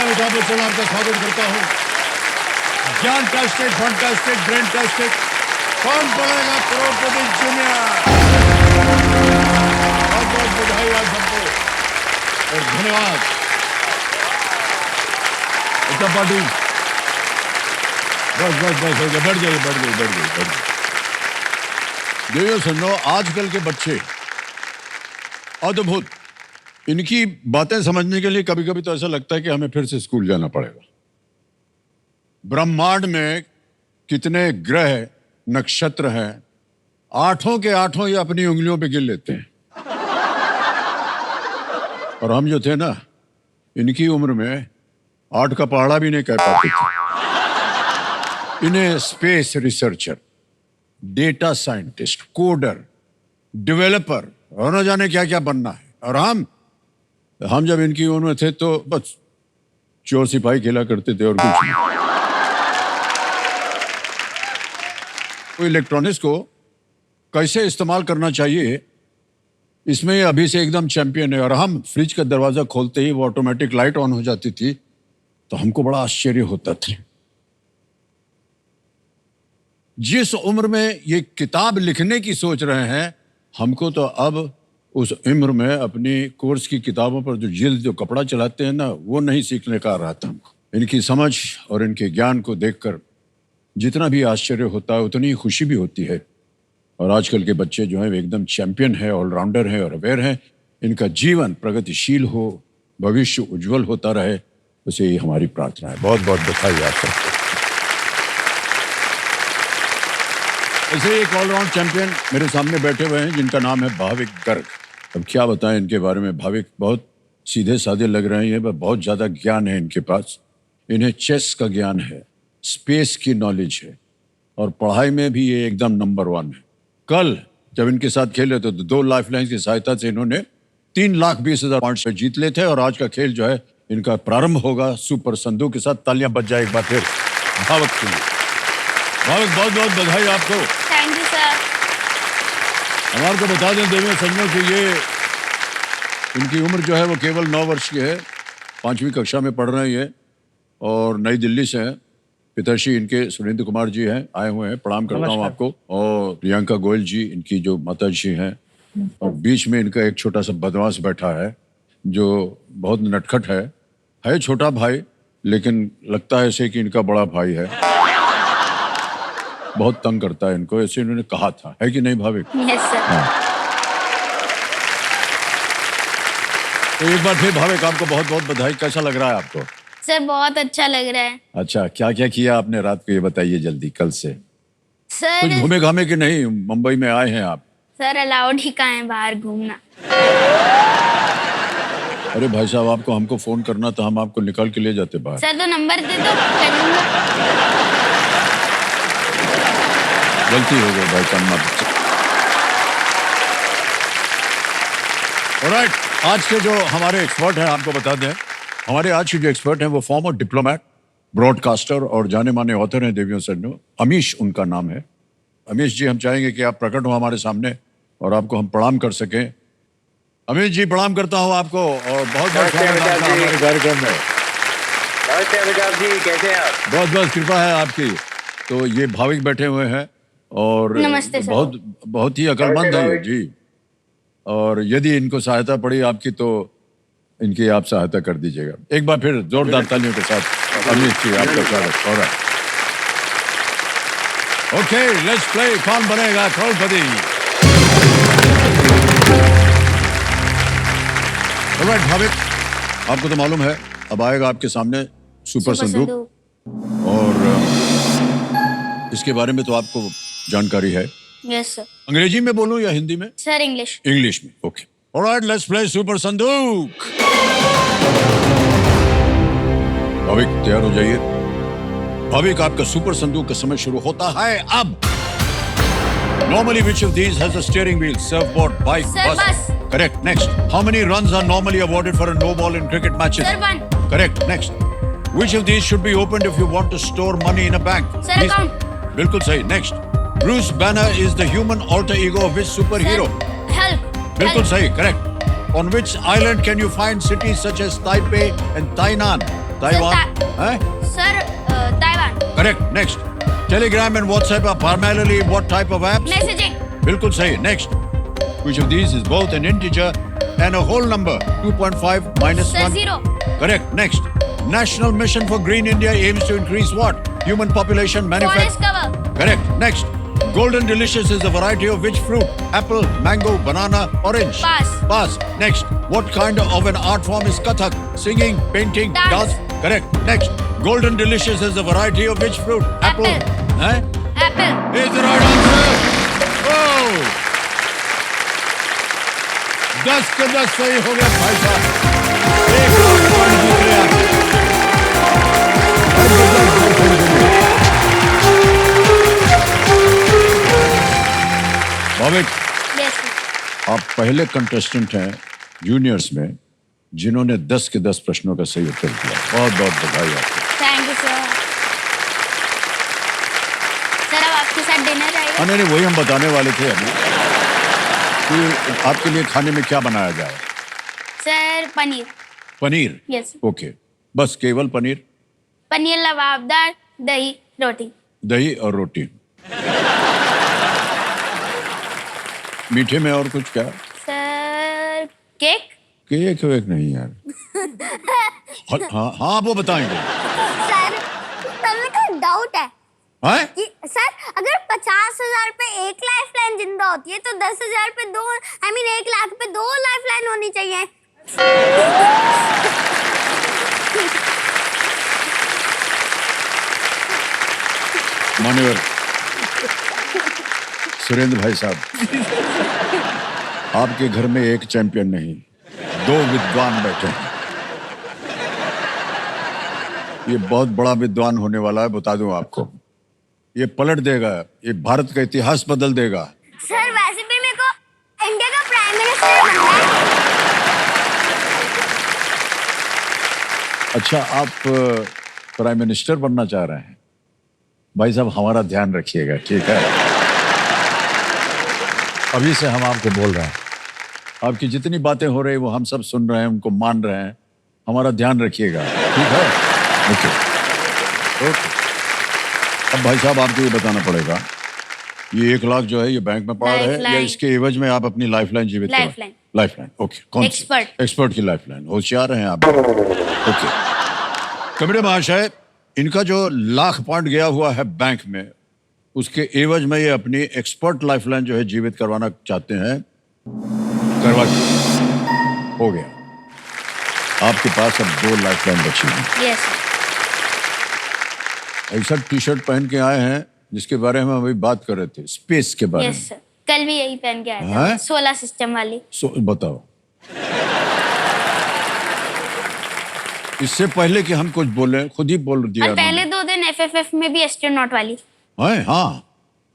अमिताभ बच्चन आपका स्वागत करता हूँ। ज्ञान टेस्टेड, फंटास्टिक, ब्रेन टेस्टिक, कौन बनेगा करोड़पति जूनियर। बहुत बहुत बधाई आप सबको और धन्यवाद। अच्छा पार्टी, बस बस बस हो गया, बढ़ गई। देखो सुनो, आजकल के बच्चे अद्भुत, इनकी बातें समझने के लिए कभी कभी तो ऐसा लगता है कि हमें फिर से स्कूल जाना पड़ेगा। ब्रह्मांड में कितने ग्रह नक्षत्र हैं, आठों के आठों ये अपनी उंगलियों पे गिन लेते हैं। और हम जो थे ना, इनकी उम्र में 8 का पहाड़ा भी नहीं कह पाते थे। इन्हें space researcher, data scientist, coder, developer और न जाने क्या क्या बनना है। और हम जब इनकी उम्र में थे तो बस चोर सिपाही खेला करते थे और कुछ नहीं। तो इलेक्ट्रॉनिक्स को कैसे इस्तेमाल करना चाहिए, इसमें ये अभी से एकदम चैंपियन है। और हम फ्रिज का दरवाजा खोलते ही वो ऑटोमेटिक लाइट ऑन हो जाती थी, तो हमको बड़ा आश्चर्य होता था। जिस उम्र में ये किताब लिखने की सोच रहे हैं, हमको तो अब उस उम्र में अपनी कोर्स की किताबों पर जो जिल्द जो कपड़ा चलाते हैं ना, वो नहीं सीखने का आ रहा था हमको। इनकी समझ और इनके ज्ञान को देखकर जितना भी आश्चर्य होता है उतनी खुशी भी होती है। और आजकल के बच्चे जो हैं एकदम चैंपियन है, ऑलराउंडर है और अवेयर हैं। इनका जीवन प्रगतिशील हो, भविष्य उज्जवल होता रहे, उसे ये हमारी प्रार्थना है। बहुत बहुत बधाई आप सबको। ऐसे एक ऑलराउंड चैंपियन मेरे सामने बैठे हुए हैं जिनका नाम है भाविक गर्ग। अब क्या बताएं इनके बारे में। भाविक बहुत सीधे साधे लग रहे हैं, पर बहुत ज्यादा ज्ञान है इनके पास। इन्हें चेस का ज्ञान है, स्पेस की नॉलेज है और पढ़ाई में भी ये एकदम नंबर 1 है। कल जब इनके साथ खेले तो 2 लाइफलाइन की सहायता से इन्होंने 3,20,000 पॉइंट्स जीत ले थे। और आज का खेल जो है इनका प्रारंभ होगा सुपर संधू के साथ। तालियां बज जाए एक बार फिर भाविक के लिए। भाविक बहुत बहुत बधाई आपको। Thank you sir. हमारे को बता दें देवियों सज्जनों कि ये इनकी उम्र जो है वो केवल 9 वर्ष की है। 5वीं कक्षा में पढ़ रहे हैं और नई दिल्ली से हैं। पिताश्री इनके सुरेंद्र कुमार जी हैं, आए हुए हैं। प्रणाम करता हूँ आपको। और प्रियंका गोयल जी इनकी जो माता जी हैं। और बीच में इनका एक छोटा सा बदमाश बैठा है जो बहुत नटखट है छोटा भाई, लेकिन लगता है ऐसे कि इनका बड़ा भाई है। बहुत तंग करता है इनको, ऐसे इन्होंने कहा था, है कि नहीं भाविक? Yes sir. हाँ। तो एक बार फिर भाविक आपको बहुत बहुत बधाई। कैसा लग रहा है आपको? सर बहुत अच्छा लग रहा है। अच्छा, क्या क्या किया आपने रात को, ये बताइए जल्दी। कल से सर कुछ घूमे घामे कि नहीं? मुंबई में आए हैं आप। सर अलाउड ही कहाँ है बाहर घूमना। अरे भाई साहब, आपको हमको फोन करना था, हम आपको निकाल के ले जाते बाहर। सर तो नंबर दे दो, करूँगा। गलती हो गई भाई साहब। ऑलराइट, आज के जो हमारे एक्सपर्ट हैं आपको बता दें, हमारे आज के जो एक्सपर्ट हैं वो फॉर्मर डिप्लोमेट, ब्रॉडकास्टर और जाने माने ऑथर हैं देवियों सज्जनों। अमीश उनका नाम है। अमीश जी, हम चाहेंगे कि आप प्रकट हो हमारे सामने और आपको हम प्रणाम कर सकें। अमीश जी, प्रणाम करता हूं आपको और बहुत बहुत स्वागत है हमारे कार्यक्रम में। नमस्ते अमिताभ जी, कैसे हैं आप? बहुत बहुत कृपा है आपकी। तो ये भाविक बैठे हुए हैं और नमस्ते सर। बहुत ही अकलमंद है ये जी। और यदि इनको सहायता पड़ी आपकी तो इनकी आप सहायता कर दीजिएगा। एक बार फिर जोरदार तालियों के साथ अमीश जी आपका स्वागत। ऑलराइट, ओके, लेट्स प्ले कौन बनेगा करोड़पति। ऑलराइट भाविक, आपको तो मालूम है अब आएगा आपके सामने सुपर संदूक। और इसके बारे में तो आपको जानकारी है। Yes sir. अंग्रेजी में बोलूं या हिंदी में? Sir English. इंग्लिश में, okay. Alright, let's play super संदूक। भाविक तैयार हो जाइए। भाविक, आपका सुपर संदूक का समय शुरू होता है अब। Normally, which of these has a steering wheel? Surfboard, bike, Sir, bus. Correct. Next. How many runs are normally awarded for a no ball in cricket matches? Sir 1. Correct. Next. Which of these should be opened if you want to store money in a bank? Sir These- account. बिल्कुल सही। Next. Bruce Banner is the human alter ego of which superhero? Sir Hulk. बिल्कुल Hulk. सही, correct. On which island can you find cities such as Taipei and Tainan? Taiwan है? Sir Taiwan. Correct, next. Telegram and WhatsApp are primarily what type of apps? Messaging. बिल्कुल सही, next. Which of these is both an integer and a whole number? 2.5 minus sir 1? Zero. Correct, next. National Mission for Green India aims to increase what? Human population, forest manufacturing. Cover. Correct, next. Golden Delicious is a variety of which fruit? Apple, mango, banana, orange? Pass. Pass. Next. What kind of an art form is Kathak? Singing, painting, Dance. Correct. Next. Golden Delicious is a variety of which fruit? Apple. Huh? Apple. Is the right answer? Oh! 10 के 10 सही हो गया भाई साहब। 1 lakh point जीत लिया। Bhavik, yes sir. आप पहले contestant हैं जूनियर्स में जिन्होंने 10 के 10 प्रश्नों का सही उत्तर दिया। बहुत बहुत बधाई आपको। Thank you sir. सर अब आपके साथ डिनर आएगा। नहीं, वही हम बताने वाले थे अभी कि आपके लिए खाने में क्या बनाया जाए। Sir paneer. Paneer? Yes. Okay, बस केवल पनीर? पनीर लबाबदार, दही, रोटी। दही और रोटी। मीठे में और कुछ क्या? Sir cake. केक वेक नहीं यार। हाँ हाँ, वो बताएंगे। सर तमें कोई डाउट है हैं? कि सर अगर 50,000 पे 1 लाइफ लाइन जिंदा होती है तो 10,000 पे 2 1 लाख पे 2 लाइफ लाइन होनी चाहिए। मान्यवर सुरेंद्र भाई साहब, आपके घर में एक चैंपियन नहीं 2 विद्वान बैठे हैं। ये बहुत बड़ा विद्वान होने वाला है, बता दूं आपको। ये पलट देगा, ये भारत का इतिहास बदल देगा। सर वैसे भी मेरे को इंडिया का प्राइम मिनिस्टर बनना है। अच्छा, आप प्राइम मिनिस्टर बनना चाह रहे हैं? भाई साहब हमारा ध्यान रखिएगा, ठीक है? अभी से हम आपको बोल रहे हैं, आपकी जितनी बातें हो रही वो हम सब सुन रहे हैं, उनको मान रहे हैं। हमारा ध्यान रखिएगा, ठीक है? Okay okay. अब भाई साहब आपको ये बताना पड़ेगा, ये 1 लाख जो है ये बैंक में पड़ा है या लाइफलाइन। इसके एवज में आप अपनी लाइफलाइन जीवित करो? लाइफलाइन। Lifeline, okay. कौन सी? एक्सपर्ट की लाइफलाइन। होशियार हैं आप। ओके। कमरे महाशय, इनका जो 1 लाख पॉइंट गया हुआ है बैंक में, उसके एवज में ये अपनी एक्सपर्ट लाइफलाइन जो है जीवित करवाना चाहते हैं। करवा हो गया। आपके पास अब 2 लाइफलाइन बची हैं। यस। ऐसा टी शर्ट पहन के आए हैं जिसके बारे में हम अभी बात कर रहे थे, स्पेस के बारे यस में। सर, कल भी यही पहन के आया हैं? था, 16 सिस्टम वाली। बताओ, इससे पहले कि हम कुछ बोले खुद ही बोल दिया। और पहले 2 दिन एफएफएफ में भी एस्ट्रोनॉट वाली। है? हाँ,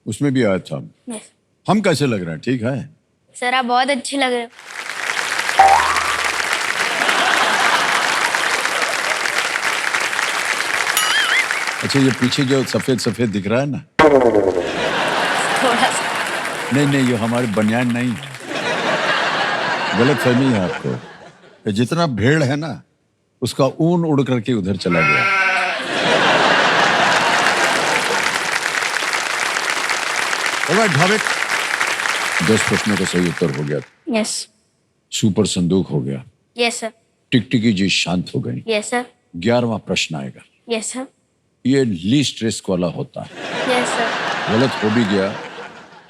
उसमें भी आया था। यस। हम कैसे लग रहे हैं? ठीक है सर आप बहुत अच्छे लग रहे हो। अच्छा, ये पीछे जो सफेद सफेद दिख रहा है ना, थोड़ा सा। नहीं, ये हमारे बनियान नहीं है। गलत फहमी है आपको। ये जितना भेड़ है ना, उसका ऊन उड़ करके उधर चला गया। ऑलराइट भाविक, 10 प्रश्नों का सही उत्तर हो गया। यस। सुपर संदूक हो गया। Yes sir. टिकटिकी जी शांत हो गई। Yes sir. 11वां प्रश्न आएगा। Yes sir. ये लीस्ट रिस्क वाला होता है। Yes sir. गलत हो भी गया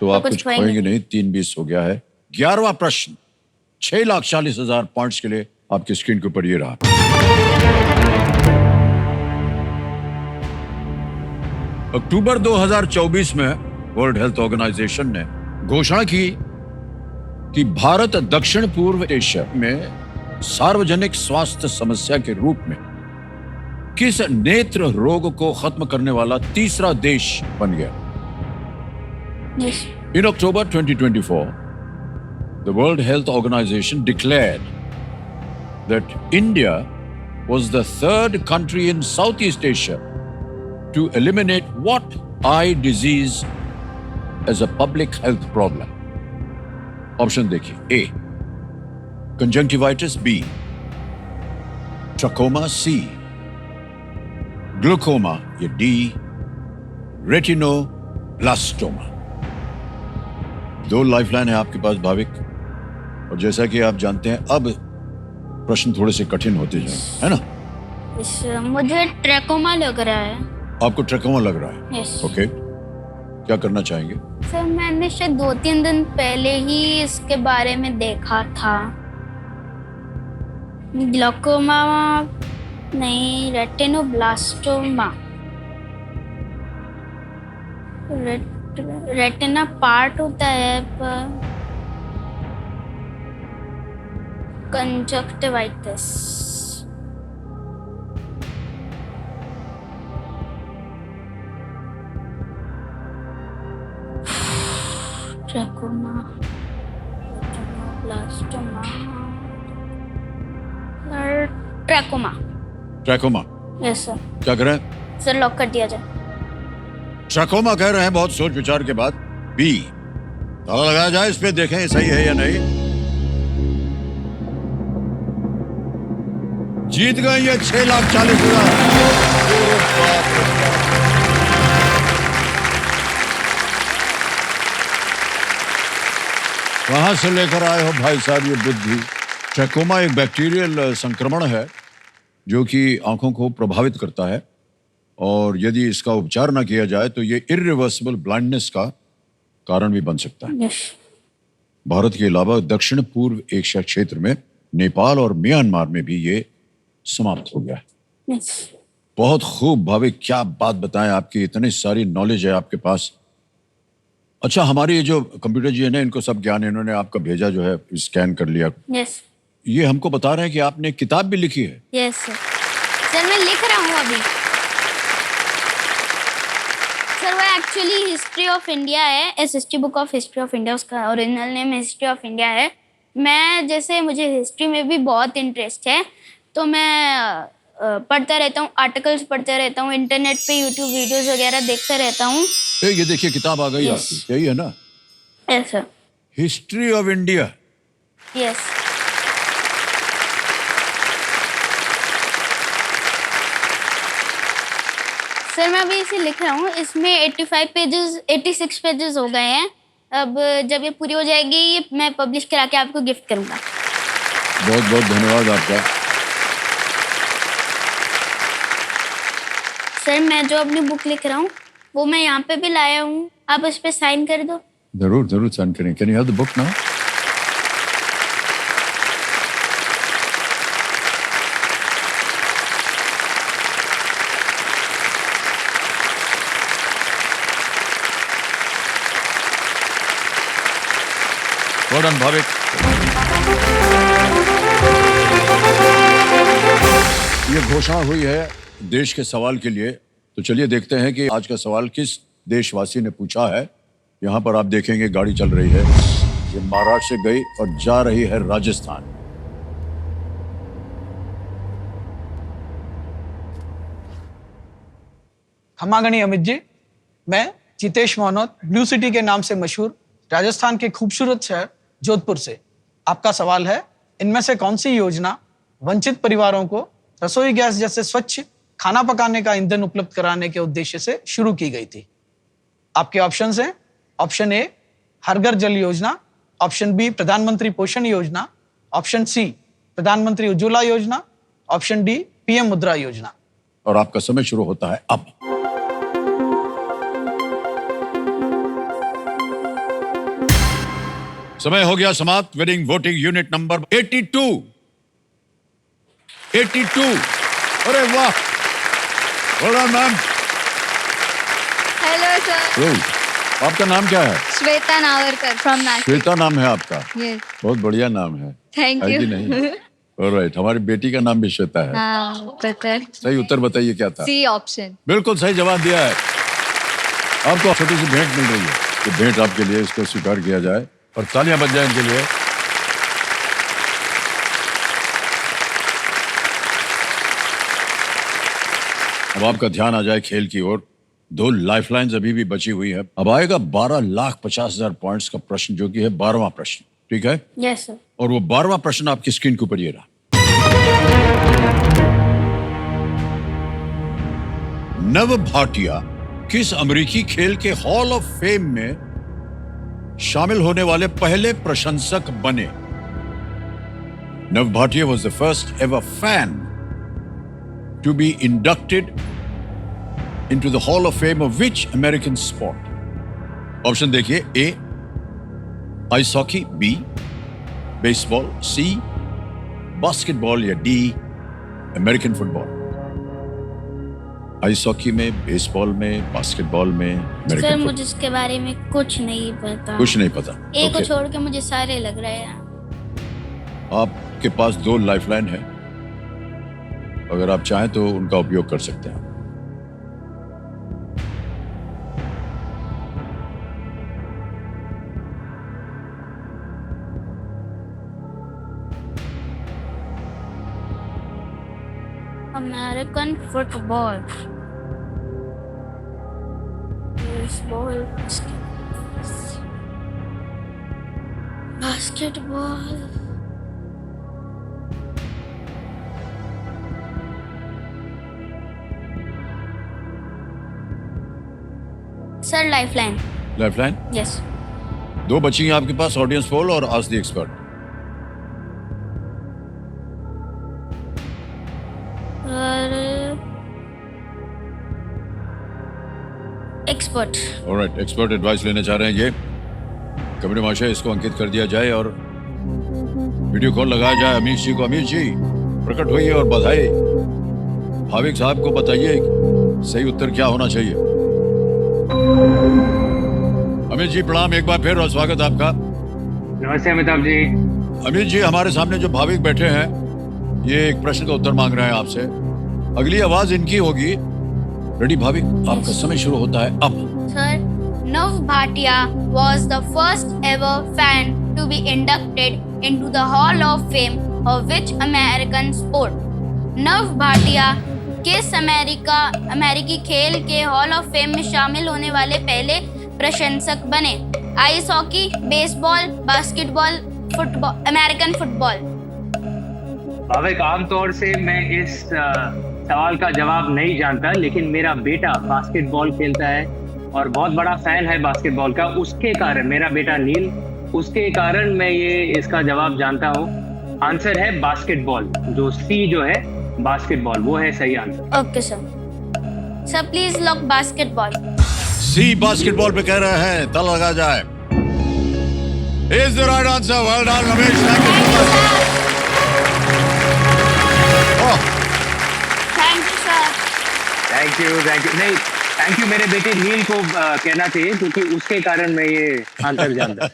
तो आप कुछ कुछ खोएंगे खोएंगे नहीं। 3-20 हो गया है। 11वां प्रश्न 6,40,000 पॉइंट्स के लिए आपकी स्क्रीन के ऊपर ये रहा। अक्टूबर 2024 में वर्ल्ड हेल्थ ऑर्गेनाइजेशन ने घोषणा की कि भारत दक्षिण पूर्व एशिया में सार्वजनिक स्वास्थ्य समस्या के रूप में किस नेत्र रोग को खत्म करने वाला तीसरा देश बन गया। Yes. In October 2024, the World Health Organization declared that India was the 3rd country in Southeast Asia to eliminate what eye disease as a public health problem. Option देखिए, A. Conjunctivitis, B. Trachoma, C. Glaucoma, ये D, retinoblastoma. 2 lifeline है आपके पास भाविक, और जैसा कि आप जानते हैं अब प्रश्न थोड़े से कठिन होते जाए, है ना? मुझे ट्रैकोमा लग रहा है। आपको ट्रैकोमा लग रहा है? यस। ओके, क्या करना चाहेंगे? सर मैंने शायद 2-3 दिन पहले ही इसके बारे में देखा था। ग्लूकोमा नहीं, रेटिनोब्लास्टोमा। रेटिना पार्ट होता है पर conjunctivitis. Trachoma, retinoblastoma, trachoma. Trachoma yes sir. क्या करें? सर लॉक कर दिया जाए। ट्रैकोमा कह रहे हैं बहुत सोच विचार के बाद। बी, ताला लगाया जाए, इस पे देखें ये सही है या नहीं। जीत गए ये 6,40,000। कहां से लेकर आए हो भाई साहब ये बुद्धि? ट्रैकोमा एक बैक्टीरियल संक्रमण है जो कि आंखों को प्रभावित करता है, और यदि इसका उपचार ना किया जाए तो ये इरिवर्सिबल ब्लाइंडनेस का कारण भी बन सकता है। यस। भारत के अलावा दक्षिण पूर्व एशिया क्षेत्र में, नेपाल और म्यांमार में भी ये समाप्त हो गया है। यस। बहुत खूब भाविक, क्या बात बताएं, आपकी इतनी सारी नॉलेज है आपके पास। अच्छा, हमारे ये जो कंप्यूटर जी है ना, इनको सब ज्ञान इन्होंने आपका भेजा जो है, स्कैन कर लिया। यस। ये हमको बता रहे हैं कि आपने किताब भी लिखी है। Yes sir. सर मैं लिख रहा हूँ अभी। सर वो एक्चुअली हिस्ट्री ऑफ इंडिया है, SST book of history of India, उसका original name history of India है। मैं जैसे मुझे हिस्ट्री में भी बहुत इंटरेस्ट है, तो मैं पढ़ता रहता हूँ, आर्टिकल्स पढ़ता रहता हूँ, इंटरनेट पे यूट्यूब वीडियोस वगैरह देखता रहता हूँ। ये देखिए किताब आ गई आपकी, यही है ना? Yes sir. History of India. Yes. Sir मैं अभी इसे लिख रहा हूँ, इसमें 85 पेजेस, 86 पेजेस हो गए हैं। अब जब ये पूरी हो जाएगी, ये मैं पब्लिश करा के आपको गिफ्ट करूँगा। बहुत बहुत धन्यवाद आपका। सर मैं जो अपनी बुक लिख रहा हूँ वो मैं यहाँ पे भी लाया हूँ, आप उस पर साइन कर दो। जरूर जरूर साइन करें। Can you have the book now? Well done, Bhavik. ये घोषणा हुई है देश के सवाल के लिए, तो चलिए देखते हैं कि आज का सवाल किस देशवासी ने पूछा है। यहाँ पर आप देखेंगे गाड़ी चल रही है, ये महाराष्ट्र से गई और जा रही है राजस्थान। खमागणी अमित जी, मैं जितेश मोहनोत, ब्लू सिटी के नाम से मशहूर राजस्थान के खूबसूरत शहर जोधपुर से। आपका सवाल है, इनमें से कौन सी योजना वंचित परिवारों को रसोई गैस जैसे स्वच्छ खाना पकाने का ईंधन उपलब्ध कराने के उद्देश्य से शुरू की गई थी? आपके ऑप्शंस हैं, ऑप्शन ए हर घर जल योजना, ऑप्शन बी प्रधानमंत्री पोषण योजना, ऑप्शन सी प्रधानमंत्री उज्ज्वला योजना, ऑप्शन डी पीएम मुद्रा योजना। और आपका समय शुरू होता है अब। समय हो गया समाप्त। Winning voting unit number 82। 82। अरे वाह, बोला मैम। हेलो सर, हेलो, आपका नाम क्या है? श्वेता नावरकर फ्रॉम नासिक। श्वेता नाम है आपका? यस, बहुत बढ़िया नाम है। थैंक है यू। कि नहीं? ऑलराइट, हमारी बेटी का नाम भी श्वेता है। हाँ, पता है। सही उत्तर बताइए क्या था? C option. बिल्कुल सही जवाब दिया है। आपको छोटी सी भेंट मिल रही है, तो भेंट आपके लिए, इसको स्वीकार किया जाए और तालियां बज जाए इनके लिए। अब आपका ध्यान आ जाए खेल की ओर। 2 लाइफलाइंस अभी भी बची हुई है। अब आएगा 12,50,000 पॉइंट्स का प्रश्न, जो कि है 12वां प्रश्न। ठीक है? Yes sir. और वो 12वां प्रश्न आपकी स्क्रीन के ऊपर ये रहा। नव भाटिया किस अमेरिकी खेल के हॉल ऑफ फेम में शामिल होने वाले पहले प्रशंसक बने? नव Bhatia was the first ever fan to be inducted into the Hall of Fame of which American sport? Option देखिए, A ice hockey, B baseball, C basketball या D American football. Ice hockey में, बेसबॉल में, basketball में, sir American मुझे इसके बारे में कुछ नहीं पता। कुछ नहीं पता। ए को Okay. छोड़ के मुझे सारे लग रहे हैं। आपके पास 2 लाइफलाइन है, अगर आप चाहें तो उनका उपयोग कर सकते हैं। American football, baseball, basketball, sir lifeline. Lifeline yes. 2 बची हैं आपके पास, ऑडियंस पोल और आस्क द एक्सपर्ट। और एक्सपर्ट। ऑलराइट, एक्सपर्ट एडवाइस लेना चाह रहे हैं ये। कमेटी माशा, इसको अंकित कर दिया जाए और वीडियो कॉल लगाया जाए अमीर जी को। अमीर जी प्रकट होइए और बधाई। भाविक साहब को बताइए सही उत्तर क्या होना चाहिए। अमित जी प्रणाम एक बार फिर और स्वागत आपका। नमस्ते अमिताभ जी। अमित जी, हमारे सामने जो भाविक बैठे हैं ये एक प्रश्न का उत्तर मांग रहे हैं आपसे। अगली आवाज इनकी होगी। रेडी भाविक, आपका समय शुरू होता है अब। Sir, Nav Bhatia was the first ever fan to be inducted into the Hall of Fame of which American sport? Nav Bhatia किस अमेरिकी खेल के हॉल ऑफ फेम में शामिल होने वाले पहले प्रशंसक बने? Ice hockey, baseball, basketball, football, American football. Bhavik, आमतौर से मैं इस सवाल का जवाब नहीं जानता, लेकिन मेरा बेटा बास्केटबॉल खेलता है और बहुत बड़ा फैन है बास्केटबॉल का। उसके कारण, मेरा बेटा नील, उसके कारण मैं ये इसका जवाब जानता हूँ। आंसर है बास्केटबॉल, जो सी जो है बास्केटबॉल, वो है सही answer. Okay sir. Sir please lock basketball. C basketball पे कह रहे हैं, ताला लगा जाए। Is the right answer. Well done Ramesh, thank thank you sir. Thank you. नहीं, थैंक यू मेरे बेटे नील को कहना चाहिए, क्योंकि उसके कारण मैं ये आंसर जानता।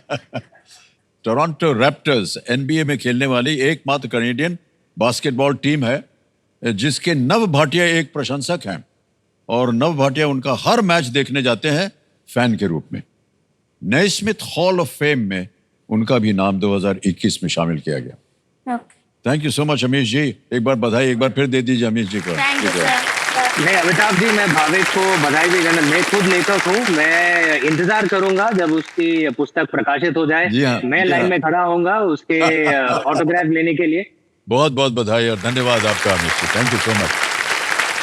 टोरंटो रैप्टर्स एनबीए में खेलने वाली एकमात्र कैनेडियन बास्केटबॉल टीम है जिसके नव भाटिया एक प्रशंसक हैं और नव भाटिया उनका हर मैच देखने जाते हैं फैन के रूप में। नैस्मिथ हॉल ऑफ फेम में उनका भी नाम 2021 में शामिल किया गया। Thank you so much Amish ji. एक बार बधाई एक बार फिर दे दीजिए अमीश जी को। Thank you sir. नहीं अमिताभ जी, मैं भाविक को बधाई भी देना, मैं खुद लेखक हूँ। मैं इंतजार करूंगा जब उसकी पुस्तक प्रकाशित हो जाए। जी हाँ, मैं जी लाइन हाँ। में खड़ा होऊंगा उसके ऑटोग्राफ लेने के लिए। बहुत बहुत बधाई और धन्यवाद आपका Amish ji. Thank you so much.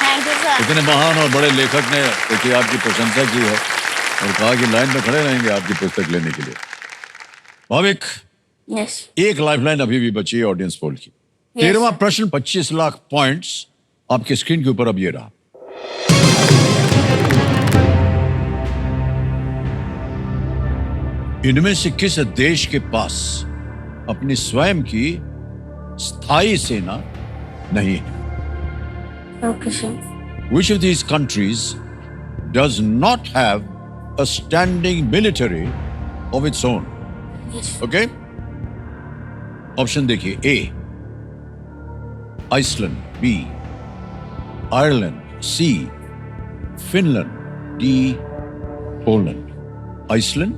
Thank you sir. इतने महान और बड़े लेखक ने देखिए आपकी प्रशंसा की है और कहा कि लाइन में खड़े रहेंगे आपकी पुस्तक लेने के लिए। भाविक, यस। एक लाइफलाइन अभी भी बची है ऑडियंस पोल की। 13वां प्रश्न 25 लाख पॉइंट्स आपके स्क्रीन के ऊपर अब ये रहा। इनमें से किस देश के पास अपनी स्वयं की स्थायी सेना नहीं है? Okay sir. Which of these countries does not have a standing military of its own? Yes. Okay? Option देखिए। A Iceland, B Ireland, C Finland, D Poland. Iceland,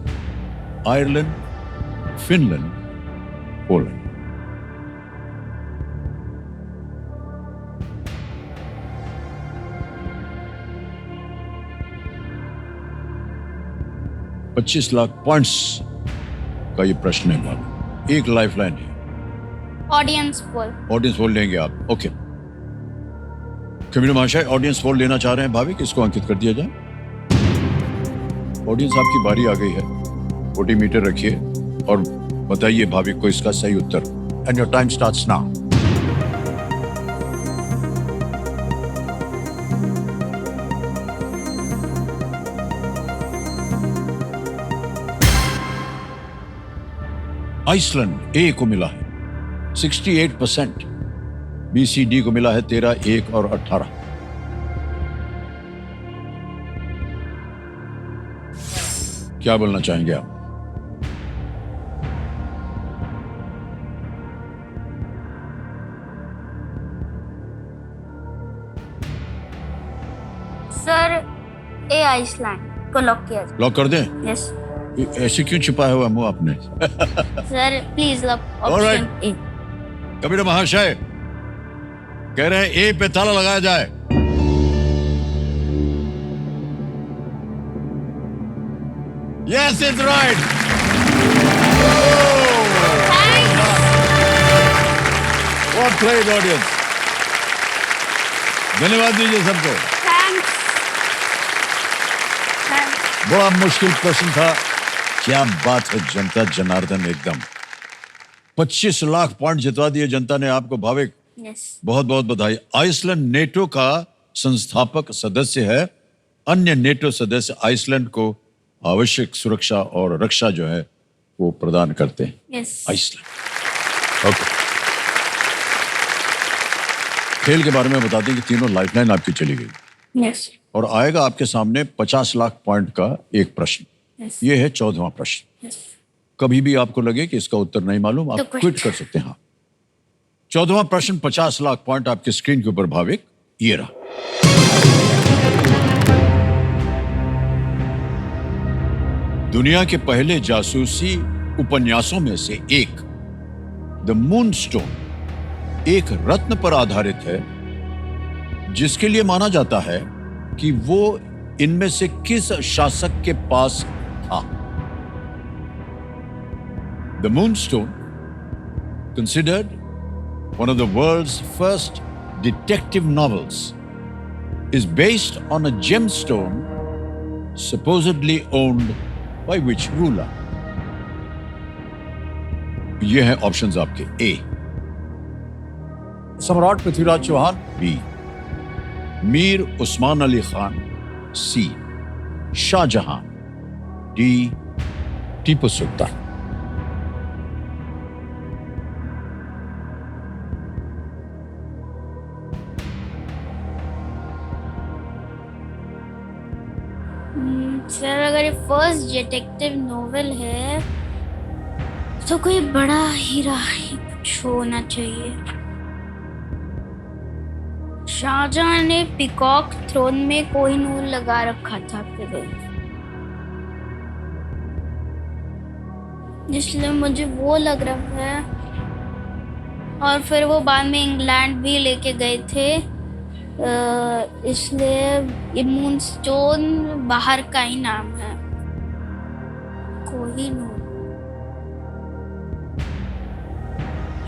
Ireland, Finland, Poland. $25 lakh points का ये प्रश्न है मालूम। एक lifeline है। Audience poll. Audience बोल लेंगे आप। ओके। कबीर महाशय ऑडियंस पोल लेना चाह रहे हैं भाविक, इसको अंकित कर दिया जाए। ऑडियंस आपकी बारी आ गई है, वोटिंग मीटर रखिए और बताइए भाविक को इसका सही उत्तर। And your time starts now. Iceland A को मिला है 68%, BCD को मिला है 13, 1 और 18। क्या बोलना चाहेंगे आप? सर ए आइसलैंड को लॉक किया लॉक कर दें? जाए। यस ऐसे क्यों छिपाया हुआ मुंह आपने? Sir, please lock option Alright. ए। कबीर महाशय कह रहे हैं ए पे ताला लगाया जाए। Yes, it's right. What great audience. धन्यवाद दीजिए सबको। थैंक्स। बड़ा मुश्किल प्रश्न था। क्या बात है जनता जनार्दन, एकदम 25 लाख पॉइंट जितवा दिए जनता ने आपको भाविक, यस बहुत बहुत बधाई। आइसलैंड नेटो का संस्थापक सदस्य है। अन्य नेटो सदस्य आइसलैंड को आवश्यक सुरक्षा और रक्षा जो है वो प्रदान करते हैं। Yes Iceland. ओके, खेल के बारे में बता दें कि तीनों लाइफलाइन आपकी चली गई यस और आएगा आपके सामने 50 लाख पॉइंट का एक प्रश्न। यस ये है 14वां प्रश्न। यस। कभी भी आपको लगे कि इसका उत्तर नहीं मालूम, आप तो quit। क्विट कर सकते हैं। हाँ, 14वां प्रश्न 50 लाख पॉइंट आपके स्क्रीन के ऊपर भाविक, ये रहा। दुनिया के पहले जासूसी उपन्यासों में से एक द मून स्टोन एक रत्न पर आधारित है जिसके लिए माना जाता है कि वो इनमें से किस शासक के पास था। The moon stone, considered one of the world's first detective novels, is based on a gemstone supposedly owned by which ruler? ये हैं ऑप्शंस आपके। ए सम्राट पृथ्वीराज चौहान, बी मीर उस्मान अली खान, सी शाहजहां, डी टीपू सुल्तान। सर, अगर ये फर्स्ट डिटेक्टिव नोवेल है तो कोई बड़ा हीरा ही कुछ होना चाहिए। शाहजहां ने पीकॉक थ्रोन में कोहिनूर लगा रखा था पहले, इसलिए मुझे वो लग रहा है। और फिर वो बाद में इंग्लैंड भी लेके गए थे, इसलिए ये मून स्टोन बाहर का ही नाम है, कोहिनूर।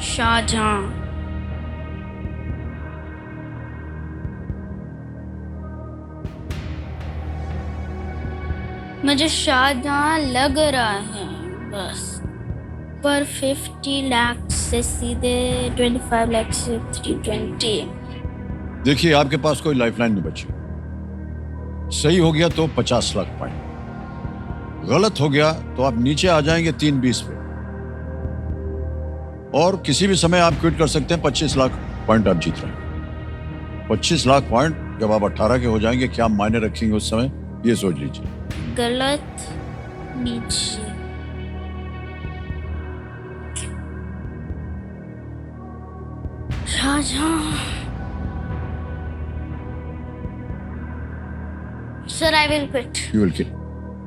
शाहजहां। मुझे शाहजहां लग रहा है बस, पर 50 लाख से सीधे 25 लाख से 320। देखिए, आपके पास कोई लाइफलाइन नहीं बची। सही हो गया तो 50 लाख पॉइंट, गलत हो गया तो आप नीचे आ जाएंगे 320 पे, और किसी भी समय आप क्विट कर सकते हैं। 25 लाख पॉइंट आप जीत रहे हैं। 25 लाख पॉइंट जब आप 18 के हो जाएंगे, क्या मायने रखेंगे उस समय, ये सोच लीजिए। गलत नीचे। Shahjahan. Sir, I will quit. You will kill.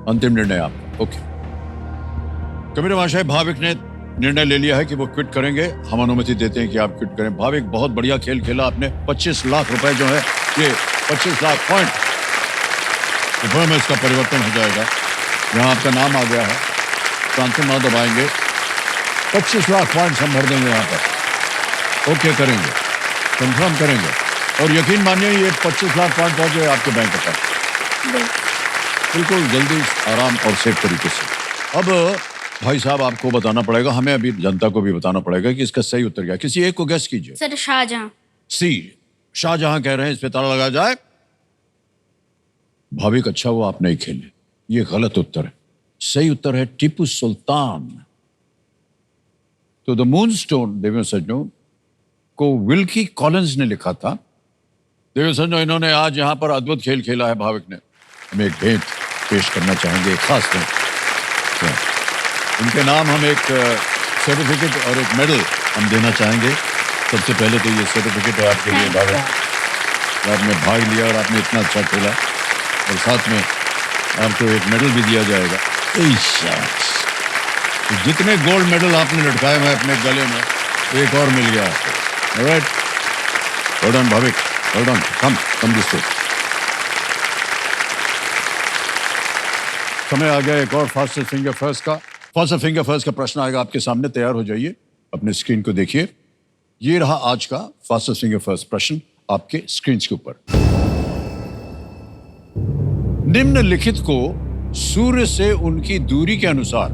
अंतिम निर्णय आपका। ओके, कबीर महाशय, भाविक ने निर्णय ले लिया है कि वो क्विट करेंगे। हम अनुमति देते हैं कि आप क्विट करें। भाविक, बहुत बढ़िया खेल खेला आपने। 25 लाख रुपए जो है, ये 25 लाख पॉइंट रुपए में इसका परिवर्तन हो जाएगा। यहाँ आपका नाम आ गया है, ट्रांसफर ना दबाएंगे, 25 लाख पॉइंट हम भर देंगे यहाँ पर। ओके करेंगे, कंफर्म करेंगे। और यकीन मानिए ये 25 लाख पॉइंट पहुंचे आपके बैंक अकाउंट, बिल्कुल जल्दी, आराम और सेफ तरीके से। अब भाई साहब आपको बताना पड़ेगा, हमें अभी जनता को भी बताना पड़ेगा कि इसका सही उत्तर क्या है। किसी एक को गेस कीजिए। सर शाहजहां। सी, शाहजहां कह रहे हैं, इस पे ताला लगाया जाए। भाविक अच्छा हुआ आप नहीं खेले, ये गलत उत्तर है। सही उत्तर है टीपू सुल्तान। तो द मूनस्टोन देवियों सज्जनों को विल्की कॉलिंस ने लिखा था। देवियों सज्जनों, इन्होंने आज यहां पर अद्भुत खेल खेला है। भाविक ने हमें एक भेंट पेश करना चाहेंगे, एक खास भेंट। तो इनके नाम हम एक सर्टिफिकेट और एक मेडल हम देना चाहेंगे। सबसे पहले तो ये सर्टिफिकेट है आपके लिए भाविक, आपने भाग लिया और आपने इतना अच्छा खेला, और साथ में आपको एक मेडल भी दिया जाएगा। तो जितने गोल्ड मेडल आपने लटकाए हैं अपने गले में, एक और मिल गया आपको। Alright, well done Bhavik, well done. Come this way. समय आ गया एक और फास्टेस्ट फिंगर फर्स्ट का। फास्टेस्ट फिंगर फर्स्ट का प्रश्न आएगा आपके सामने, तैयार हो जाइए, अपने स्क्रीन को देखिए। ये रहा आज का फास्टेस्ट फिंगर फर्स्ट प्रश्न आपके स्क्रीन के ऊपर। निम्नलिखित को सूर्य से उनकी दूरी के अनुसार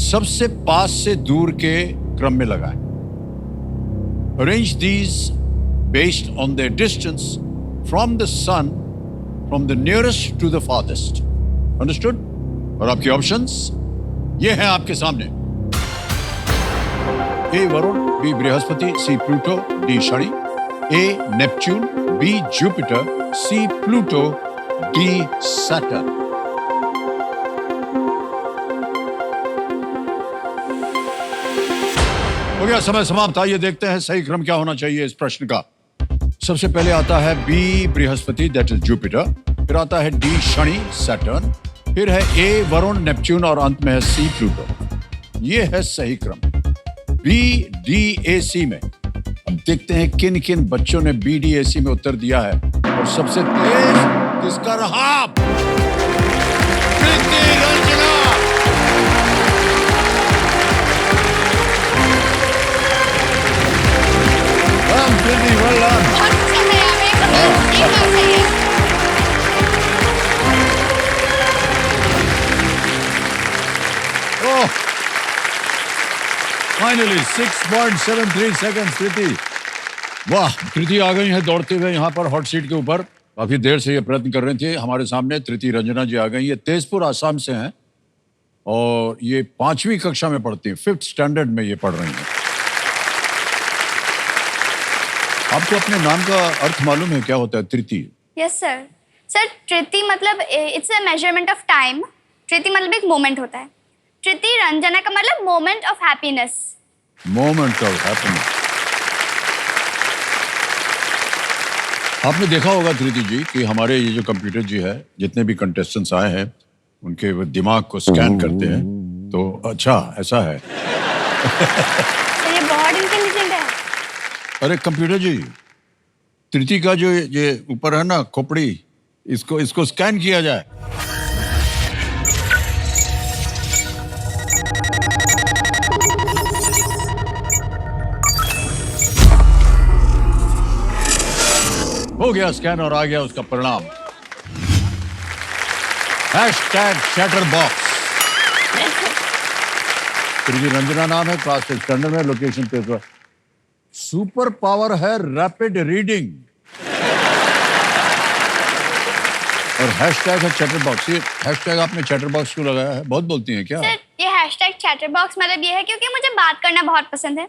सबसे पास से दूर के क्रम में लगाएं। Arrange these based on their distance from the sun, from the nearest to the farthest. Understood? और आपके ऑप्शंस ये हैं आपके सामने। ए वरुण, बी बृहस्पति, सी प्लूटो, डी शनि। ए नेपच्यून, बी जुपिटर, सी प्लूटो, डी सैटर्न। हो गया समय समाप्त। आइए देखते हैं सही क्रम क्या होना चाहिए इस प्रश्न का। सबसे पहले आता है बी बृहस्पति, दैट इज जुपिटर। फिर आता है डी शनि, सैटर्न। फिर है ए वरुण, नेपच्यून, और अंत में है सी प्लूटो। ये है सही क्रम बी डी ए सी में। अब देखते हैं किन किन बच्चों ने बी डी ए सी में उत्तर दिया है, और सबसे तेज किसका रहा? प्रीति रंजना। प्रीति, well done। बहुत पसंद है यार, एक बार सही है। Oh, finally 6.73 seconds कृति। वाह, कृति आ गई है दौड़ते हुए यहाँ पर हॉट सीट के ऊपर। काफी देर से ये प्रयत्न कर रहे थे। हमारे सामने कृति रंजना जी आ गई। ये तेजपुर आसाम से हैं और ये 5वीं कक्षा में पढ़ती हैं, 5th स्टैंडर्ड में ये पढ़ रही हैं। आपको अपने नाम का अर्थ मालूम है क्या होता है तृतीय? Yes sir. सर तृतीय मतलब it's a measurement of time. तृतीय मतलब एक मोमेंट होता है। तृतीय रंजना का मतलब moment of happiness. Moment of happiness. आपने देखा होगा कृति जी कि हमारे ये जो कंप्यूटर जी है, जितने भी कंटेस्टेंट्स आए हैं उनके वो दिमाग को स्कैन करते हैं। तो अच्छा ऐसा है। सर ये बहुत इंटेलिजेंट है। अरे कंप्यूटर जी, तृतीय का जो ये ऊपर है ना खोपड़ी, इसको स्कैन किया जाए। हो गया स्कैन और आ गया उसका परिणाम। #चैटरबॉक्स। कृति रंजना नाम है, क्लास 5th स्टैंडर्ड में, लोकेशन पे। सुपर पावर है रैपिड रीडिंग, और हैशटैग है चैटरबॉक्स। ये हैशटैग आपने चैटरबॉक्स क्यों लगाया है? बहुत बोलती हैं क्या? सर ये हैशटैग चैटरबॉक्स मतलब ये है क्योंकि मुझे बात करना बहुत पसंद है।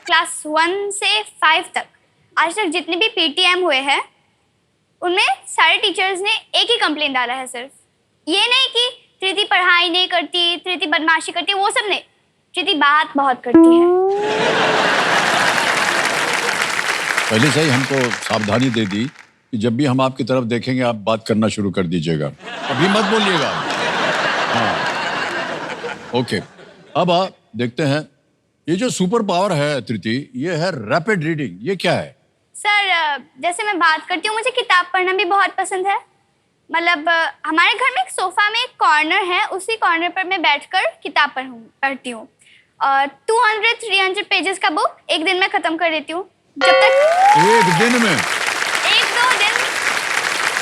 क्लास 1 से 5 तक आज तक जितने भी पीटीएम हुए हैं उनमें सारे टीचर्स ने एक ही कंप्लेन डाला है। सिर्फ ये नहीं कि कृति पढ़ाई नहीं करती, कृति बदमाशी करती, वो सब नहीं। कृति बात बहुत करती है। पहले से ही हमको सावधानी दे दी कि जब भी हम आपकी तरफ देखेंगे आप बात करना शुरू कर दीजिएगा, अभी मत बोलिएगा। हाँ, ओके। अब आप देखते हैं ये जो सुपर पावर है तृति, ये है रैपिड रीडिंग। ये क्या है? सर जैसे मैं बात करती हूँ, मुझे किताब पढ़ना भी बहुत पसंद है। मतलब हमारे घर में एक सोफा में एक कॉर्नर है, उसी कॉर्नर पर मैं बैठकर किताब पढ़ती हूँ। 200-300 पेजेस का बुक एक दिन में खत्म कर देती हूँ। जब तक एक दिन में? 1-2 दिन,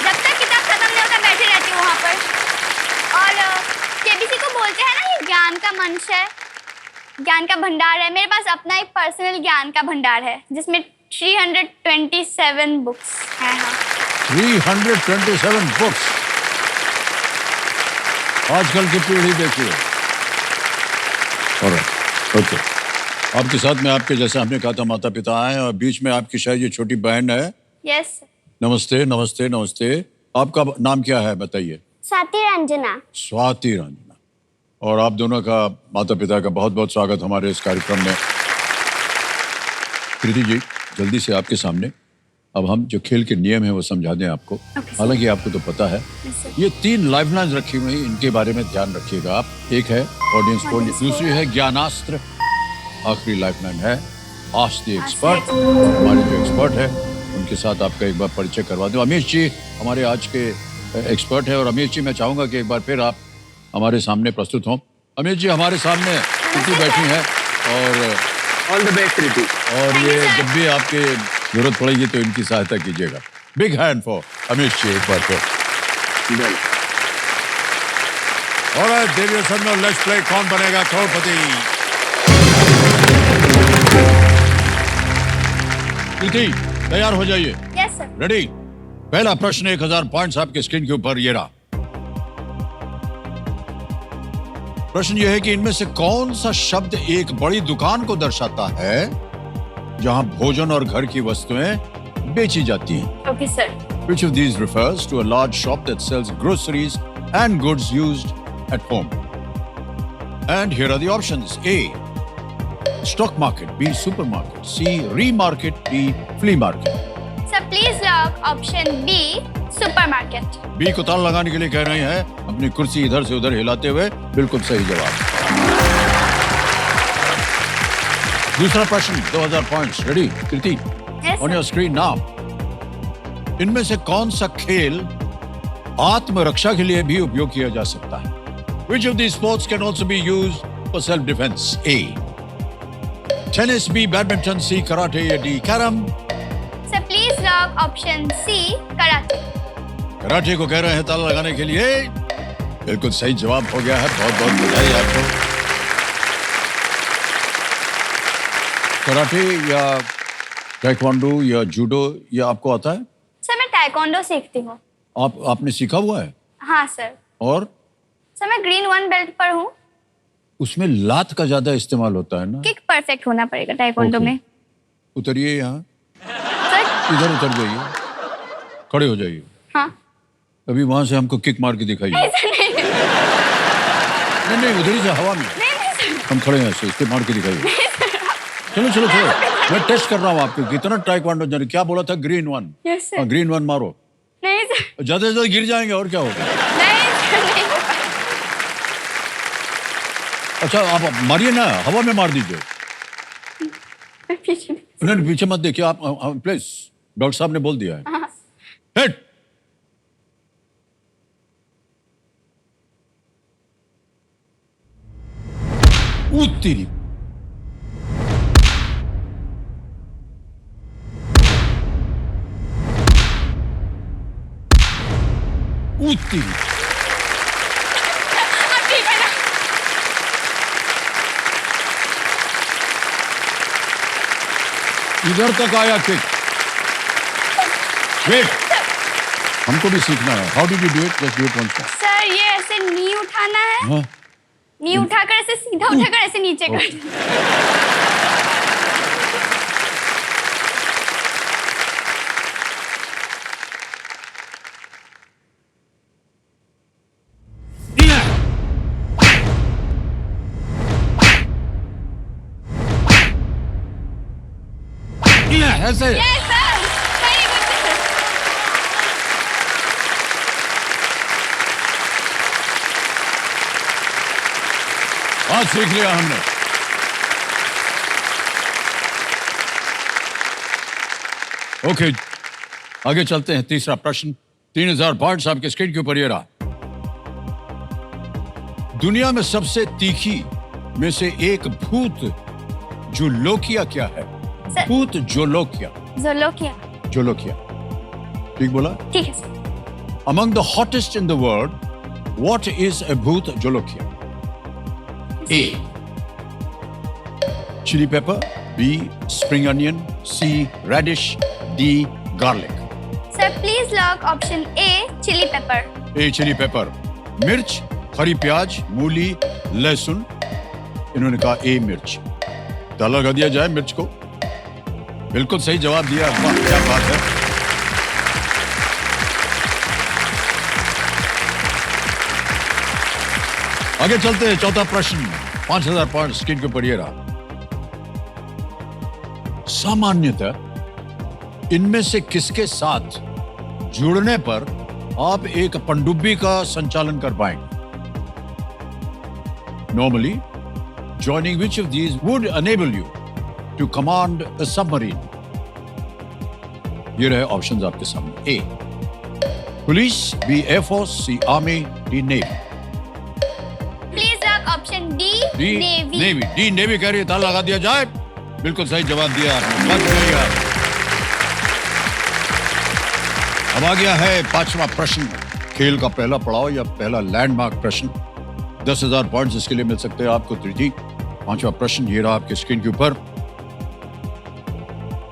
जब तक किताब खत्म नहीं होता बैठी रहती हूँ वहाँ पर। और केबीसी को बोलते हैं ना, ये ज्ञान का मंच है, ज्ञान का भंडार है। मेरे पास अपना एक पर्सनल ज्ञान का भंडार है जिसमें 327 बुक्स हैं। हाँ, 327 बुक्स। आजकल की पीढ़ी देखिए। और ओके, आपके साथ में आपके जैसा हमने कहा था माता पिता हैं और बीच में आपकी शायद ये छोटी बहन है। यस। नमस्ते नमस्ते नमस्ते। आपका नाम क्या है बताइए? स्वाति रंजना। स्वाति रंजना। और आप दोनों का माता पिता का बहुत बहुत स्वागत हमारे इस कार्यक्रम में। कृति जी, जल्दी से आपके सामने अब हम जो खेल के नियम है वो समझा दें आपको। हालांकि आपको तो पता है। ये 3 लाइफलाइंस रखी हुई, इनके बारे में ध्यान रखिएगा आप। एक है ऑडियंस पोल, दूसरी है ज्ञानास्त्र, आखिरी लाइफलाइन है आस्क द एक्सपर्ट। हमारे जो एक्सपर्ट है उनके साथ आपका एक बार परिचय करवा दूं। अमीश जी हमारे आज के एक्सपर्ट है और अमीश जी मैं चाहूंगा कि एक बार फिर आप हमारे सामने प्रस्तुत हों। अमीश जी हमारे सामने कृति बैठी है और ऑल द बेस्ट कृति। और ये जब भी आपके जरूरत पड़ेगी तो इनकी सहायता कीजिएगा। Big hand for Amish ji एक बार फिर। ऑलराइट देवियों सर, लेट्स प्ले कौन बनेगा करोड़पति। कृति तैयार हो जाइए। Yes sir. रेडी? पहला प्रश्न 1000 पॉइंट्स आपके स्क्रीन के ऊपर ये रहा। प्रश्न यह है कि इनमें से कौन सा शब्द एक बड़ी दुकान को दर्शाता है जहां भोजन और घर की वस्तुएं बेची जाती हैं? Okay sir. Which of these refers to a large shop that sells groceries and goods used at home? And here are the options. A. Stock market. B. Supermarket. C. Remarket. D. Flea market. Sir please lock option B, supermarket. B को ताला लगाने के लिए कह रहे हैं अपनी कुर्सी इधर से उधर हिलाते हुए। बिल्कुल सही जवाब। दूसरा प्रश्न 2000 points. Ready Kriti? Yes, on your screen now. इनमें से कौन सा खेल आत्मरक्षा के लिए भी उपयोग किया जा सकता है? Which of these sports can also be used for self defense? A. Tennis. B. Badminton. C. Karate. D. Carom. Sir please lock option C, karate. Karate को कह रहे हैं ताला लगाने के लिए। बिल्कुल सही जवाब हो गया है। बहुत बहुत बधाई आपको। कराटे या ताइक्वांडो या जूडो ये आपको आता है? सर मैं ताइक्वांडो सीखती हूँ। आपने सीखा हुआ है? हाँ सर। और सर मैं ग्रीन 1 बेल्ट पर हूँ। उसमें लात का ज्यादा इस्तेमाल होता है ना? किक परफेक्ट होना पड़ेगा ताइक्वांडो Okay. में। उतरिए यहाँ, सर इधर उतर जाइए, खड़े हो जाइए। हाँ। अभी वहां से हमको किक मार के दिखाइए। नहीं नहीं उधर ही से हवा में सर। हम खड़े हैं ऐसे, इसके मार के दिखाइए। चलो चलो चलो, मैं टेस्ट कर रहा हूँ आपको कितना ताइक्वांडो जाने। क्या बोला था? ग्रीन 1। Yes sir. ग्रीन 1 मारो। नहीं सर। ज्यादा से ज्यादा गिर जाएंगे और क्या होगा। नहीं सर, नहीं। अच्छा आप मारिए ना, हवा में मार दीजिए। मैं पीछे। नहीं पीछे मत देखिए आप, प्लीज। डॉक्टर साहब ने बोल दिया है। हिट। उत्तरी। उत्तरी। इधर तक आया किक। वेट, हमको भी सीखना है। How did you do it? Just do it once. Sir ये ऐसे नी उठाना है, हाँ नी उठाकर ऐसे सीधा उठाकर ऐसे नीचे कर। ऐसे। Yes sir, very good. आज सीख लिया हमने। ओके, आगे चलते हैं। तीसरा प्रश्न 3000 पॉइंट्स आपके स्क्रीन के ऊपर ये रहा। दुनिया में सबसे तीखी में से एक भूत जोलोकिया क्या है? सर। भूत जोलोकिया। जोलोकिया। जोलोकिया ठीक बोला? ठीक है sir. Among the hottest in the world, what is a bhut jolokia? A. Chili pepper. B. Spring onion. C. Radish. D. Garlic. Sir please lock option A chilli pepper. A. Chili pepper. मिर्च, हरी प्याज, मूली, लहसुन। इन्होंने कहा A. मिर्च। ताला लगा दिया जाए मिर्च को। बिल्कुल सही जवाब दिया। वाह, क्या बात है। आगे चलते हैं। चौथा प्रश्न, 5000 पॉइंट स्क्रीन के ऊपर ये रहा। सामान्यतः इनमें से किसके साथ जुड़ने पर आप एक पनडुब्बी का संचालन कर पाएंगे? Normally joining which of these would enable you to command a submarine? ये रहे ऑप्शंस आपके सामने। A police, B air force, C army, D navy. Please lock option D D navy. Navy. D navy कह रही है, ताला लगा दिया जाए। बिल्कुल सही जवाब दिया आपने। बहुत बढ़िया। अब आ गया है पांचवा प्रश्न, खेल का पहला पड़ाव या पहला लैंडमार्क प्रश्न। 10,000 पॉइंट्स इसके लिए मिल सकते हैं आपको। त्रिजी, पांचवा प्रश्न ये रहा आपके स्क्रीन के ऊपर।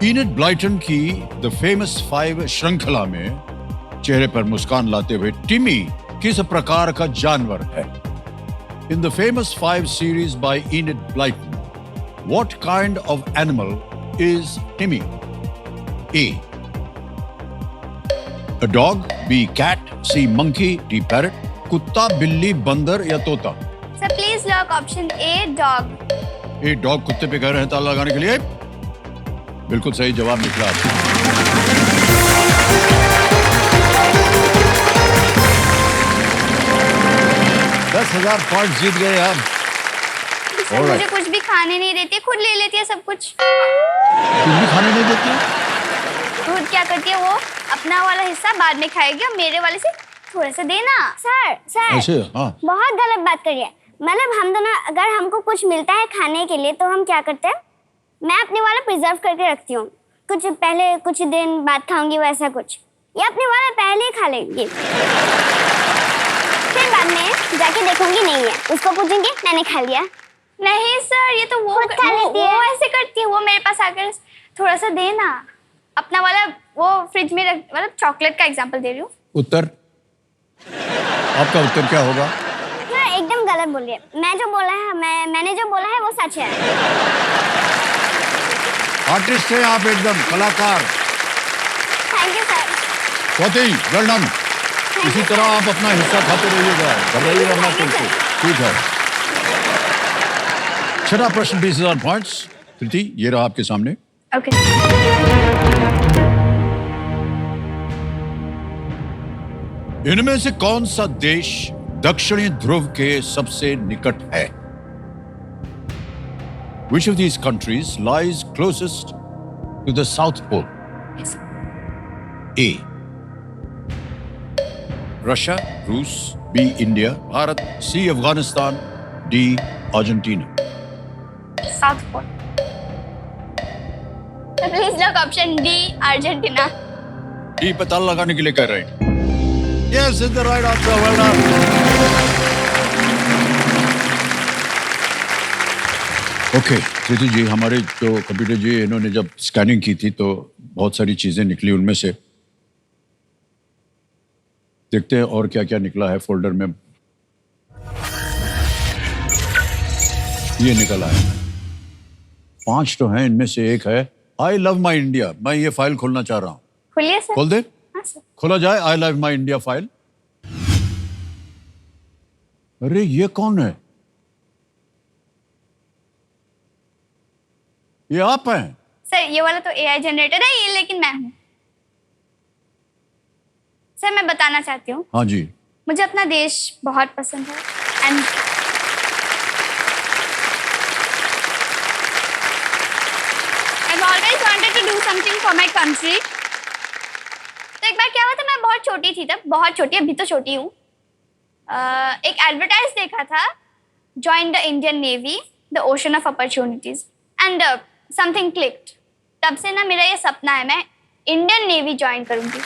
इनेट ब्लाइटन की द फेमस 5 श्रृंखला में चेहरे पर मुस्कान लाते हुए टिमी किस प्रकार का जानवर है? In the famous 5 series by Enid Blyton, what kind of animal is Timmy? A a dog, B cat, C monkey, D parrot. कुत्ता, बिल्ली, बंदर या तोता? Sir please lock option A dog. A dog कुत्ते पे कह रहे हैं ताला लगाने के लिए। बिल्कुल सही जवाब निकला। 10,000 पॉइंट जीत गए आप। Sir Alright. मुझे कुछ भी खाने नहीं देती, खुद ले लेती है सब कुछ। तुम भी खाने नहीं देते? खुद क्या करती है, वो अपना वाला हिस्सा बाद में खाएगी और मेरे वाले से थोड़ा सा देना। सर सर ऐसे? हाँ। बहुत गलत बात करिए। मतलब हम दोनों अगर हमको कुछ मिलता है खाने के लिए तो हम क्या करते हैं, मैं अपने वाला प्रिजर्व करके रखती हूँ, कुछ पहले कुछ दिन बाद खाऊंगी वैसा कुछ, या अपने वाला पहले ही खा लेंगी, फिर बाद में जाके देखूंगी नहीं है, उसको पूछूंगी मैंने खा लिया। नहीं सर, ये तो वो ऐसे करती है, वो मेरे पास आकर थोड़ा सा देना, अपना वाला वो फ्रिज में रख, मतलब चॉकलेट का एग्जांपल दे रही हूँ। उत्तर, आपका उत्तर क्या होगा? हाँ, एकदम गलत बोलिए। मैं जो बोला है, मैंने जो बोला है वो सच है। आर्टिस्ट हैं आप, एकदम कलाकार। Thank you sir. बहुत ही वेल डन। इसी तरह आप अपना हिस्सा खाते रहिएगा, घबराइएगा मत बिल्कुल। ठीक है। छठा प्रश्न, 20,000 पॉइंट्स। प्रीति, ये रहा आपके सामने। ओके। इनमें से कौन सा देश दक्षिणी ध्रुव के सबसे निकट है? Which of these countries lies closest to the South Pole? A. Russia, रूस, B. India, Bharat, C. Afghanistan, D. Argentina. South pole. Please lock option D Argentina. D पे ताला लगाने के लिए कह रहे हैं। Yes, it's the right answer. Well done. Okay, Preeti ji, हमारे जो कंप्यूटर जी इन्होंने जब स्कैनिंग की थी तो बहुत सारी चीजें निकली, उनमें से देखते हैं और क्या क्या निकला है फोल्डर में। ये निकला है 5 तो हैं, इनमें से एक है आई लव माई इंडिया। मैं ये फाइल खोलना चाह रहा हूँ। खोलिए सर। खोल दे। हाँ सर। खोला जाए I love my India file. अरे ये कौन है? ये आप हैं? सर ये वाला तो एआई जनरेटर है ये, लेकिन मैं हूँ। सर मैं बताना चाहती हूँ, हाँ जी। मुझे अपना देश बहुत पसंद है and I've always wanted to do something for my country. तो एक बार बार क्या हुआ था, मैं बहुत छोटी थी तब, बहुत छोटी, अभी तो छोटी हूँ। एक एडवर्टाइज देखा था, join the Indian navy, the ocean of opportunities, and something clicked. तब से ना मेरा ये सपना है, मैं इंडियन नेवी ज्वाइन करूंगी।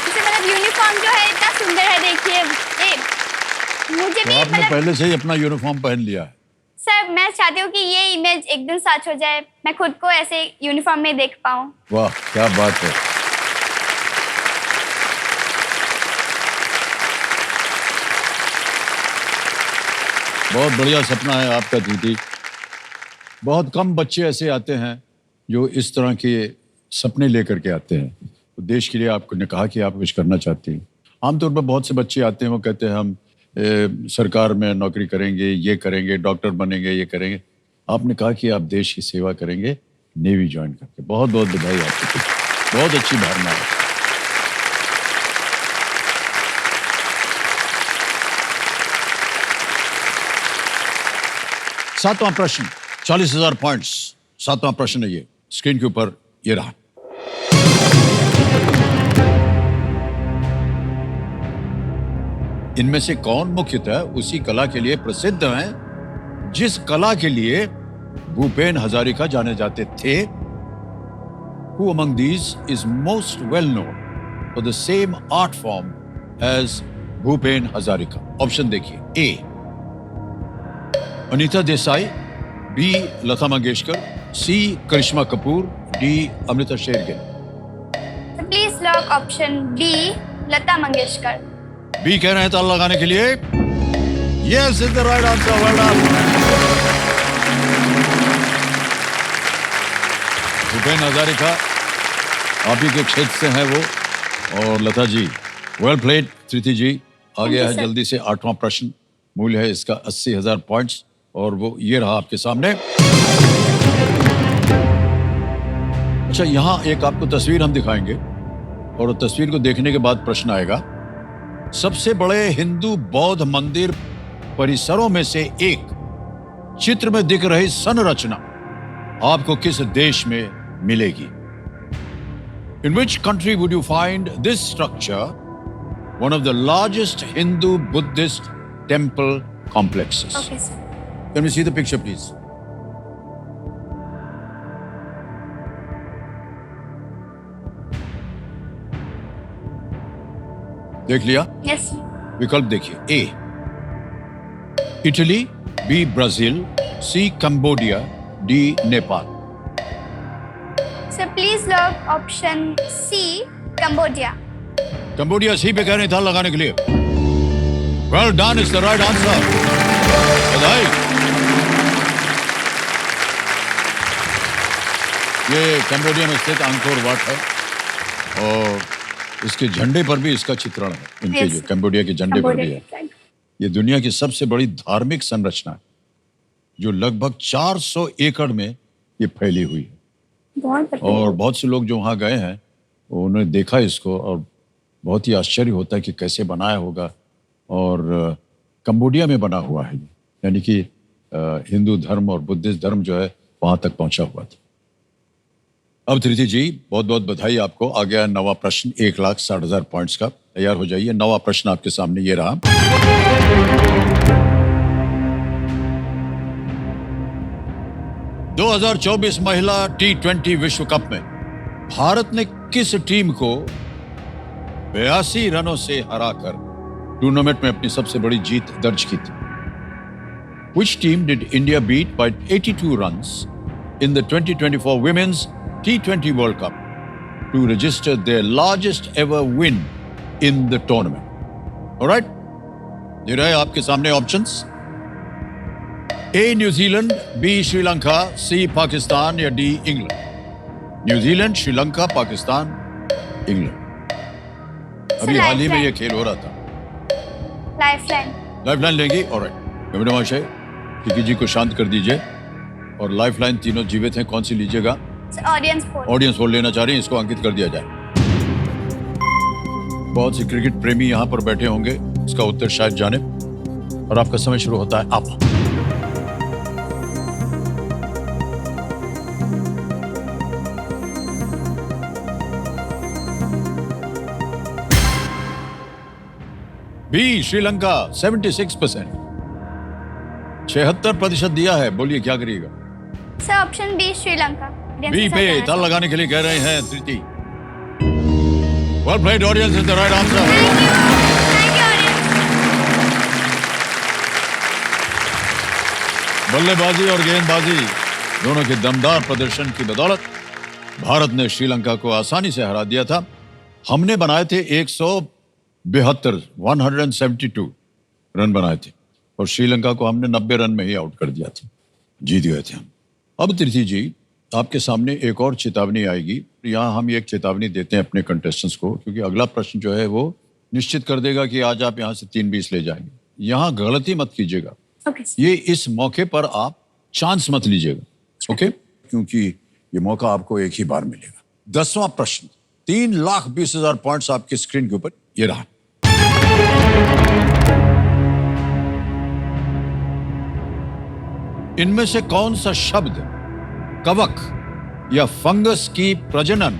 जैसे मतलब यूनिफॉर्म जो है इतना सुंदर है, देखिए। मुझे तो भी आपने मतलब पहले से ही अपना यूनिफॉर्म पहन लिया है। सर, मैं चाहती हूँ कि ये इमेज एक दिन सच हो जाए, मैं खुद को ऐसे यूनिफॉर्म में देख पाऊँ। वाह, क्या बात है। बहुत बढ़िया सपना है आपका दीदी। बहुत कम बच्चे ऐसे आते हैं जो इस तरह के सपने लेकर के आते हैं। तो देश के लिए आपने कहा कि आप कुछ करना चाहती हैं। आमतौर पर बहुत से बच्चे आते हैं, वो कहते हैं हम सरकार में नौकरी करेंगे, ये करेंगे, डॉक्टर बनेंगे, ये करेंगे। आपने कहा कि आप देश की सेवा करेंगे नेवी ज्वाइन करके। बहुत बहुत बधाई आपको, बहुत अच्छी भावना है। सातवां प्रश्न, 40,000 पॉइंट्स। सातवां प्रश्न है ये, स्क्रीन के ऊपर ये रहा। इनमें से कौन मुख्यतः उसी कला के लिए प्रसिद्ध हैं जिस कला के लिए भूपेन हजारिका जाने जाते थे? Who among these is most well known for the same art form as Bhupen Hazarika? Option देखिए। A Anita Desai, B Lata Mangeshkar, C Karisma Kapoor, D Amrita Shergil. Please lock option B, Lata Mangeshkar. B कह रहे हैं ताला लगाने के लिए। Yes is the right answer, well done. Bhupen Hazarika आप ही के क्षेत्र से हैं वो, और लता जी वेल प्लेड। प्रीति जी आ गया है जल्दी से आठवां प्रश्न। मूल्य है इसका 80,000 पॉइंट्स, और वो ये रहा आपके सामने। अच्छा, यहाँ एक आपको तस्वीर हम दिखाएंगे, और तस्वीर को देखने के बाद प्रश्न आएगा। सबसे बड़े हिंदू बौद्ध मंदिर परिसरों में से एक चित्र में दिख रही संरचना आपको किस देश में मिलेगी? In which country would you find this structure, one of the largest Hindu-Buddhist temple complexes? Okay sir. Can we see the picture, please? देख लिया? यस। विकल्प देखिए। A Italy, B Brazil, C Cambodia, D Nepal. Sir please lock option C, Cambodia. Cambodia C पे कह रहे था लगाने के लिए। Well done, is the right answer. बधाई। ये कंबोडिया में स्थित अंकोर वाट है, और इसके झंडे पर भी इसका चित्रण है। इनके जो कंबोडिया के झंडे पर भी है। ये दुनिया की सबसे बड़ी धार्मिक संरचना है, जो लगभग 400 एकड़ में ये फैली हुई है। और बहुत से लोग जो वहाँ गए हैं उन्होंने देखा इसको, और बहुत ही आश्चर्य होता है कि कैसे बनाया होगा। और कंबोडिया में बना हुआ है, यानी कि हिंदू धर्म और बुद्धिस्ट धर्म जो है वहाँ तक पहुँचा हुआ था। अब धृति जी बहुत बहुत बधाई आपको। आ गया नवा प्रश्न 1,60,000 पॉइंट्स का। तैयार हो जाइए। नवा प्रश्न आपके सामने ये रहा। 2024 महिला T20 विश्व कप में भारत ने किस टीम को 82 रनों से हराकर टूर्नामेंट में अपनी सबसे बड़ी जीत दर्ज की थी? Which team did India beat by 82 runs in the 2024 Women's T20 World Cup to register their largest ever win in the tournament? All right? ये रहे आपके सामने ऑप्शंस। ए न्यूजीलैंड, बी श्रीलंका, सी पाकिस्तान, या D England. New Zealand, Sri Lanka, Pakistan, England. अभी हाल ही में ये खेल हो रहा था। लाइफलाइन। लाइफलाइन लेंगी? ऑलराइट, कमिटी महाशय टिकी जी को शांत कर दीजिए। और लाइफलाइन तीनों जीवित हैं, कौन सी लीजिएगा? Audience poll. ऑडियंस पोल लेना चाह रही हैं, इसको अंकित कर दिया जाए। बहुत से क्रिकेट प्रेमी यहाँ पर बैठे होंगे, इसका उत्तर शायद जाने। और आपका समय शुरू होता है अब। बी श्रीलंका 76%, 76% दिया है। बोलिए क्या करिएगा? Sir option B Sri Lanka. B पे ताल लगाने के लिए कह रहे हैं Dhriti. Well played audience, is the right answer. Thank you audience. बल्लेबाजी और गेंदबाजी दोनों के दमदार प्रदर्शन की बदौलत भारत ने श्रीलंका को आसानी से हरा दिया था। हमने बनाए थे 172 रन बनाए थे और श्रीलंका को हमने 90 रन में ही आउट कर दिया था, जीत गए थे हम। अब तिर्थी जी, आपके सामने एक और चेतावनी आएगी। यहाँ हम एक चेतावनी देते हैं अपने कंटेस्टेंट्स को, क्योंकि अगला प्रश्न जो है वो निश्चित कर देगा कि आज आप यहाँ से 3-20 ले जाएंगे। यहाँ गलती मत कीजिएगा। ओके ये इस मौके पर आप चांस मत लीजिएगा, ओके? क्योंकि ये मौका आपको एक ही बार मिलेगा। 10वां प्रश्न, 3,20,000 पॉइंट्स आपकी स्क्रीन के ऊपर ये रहा। इनमें से कौन सा शब्द कवक या फंगस की प्रजनन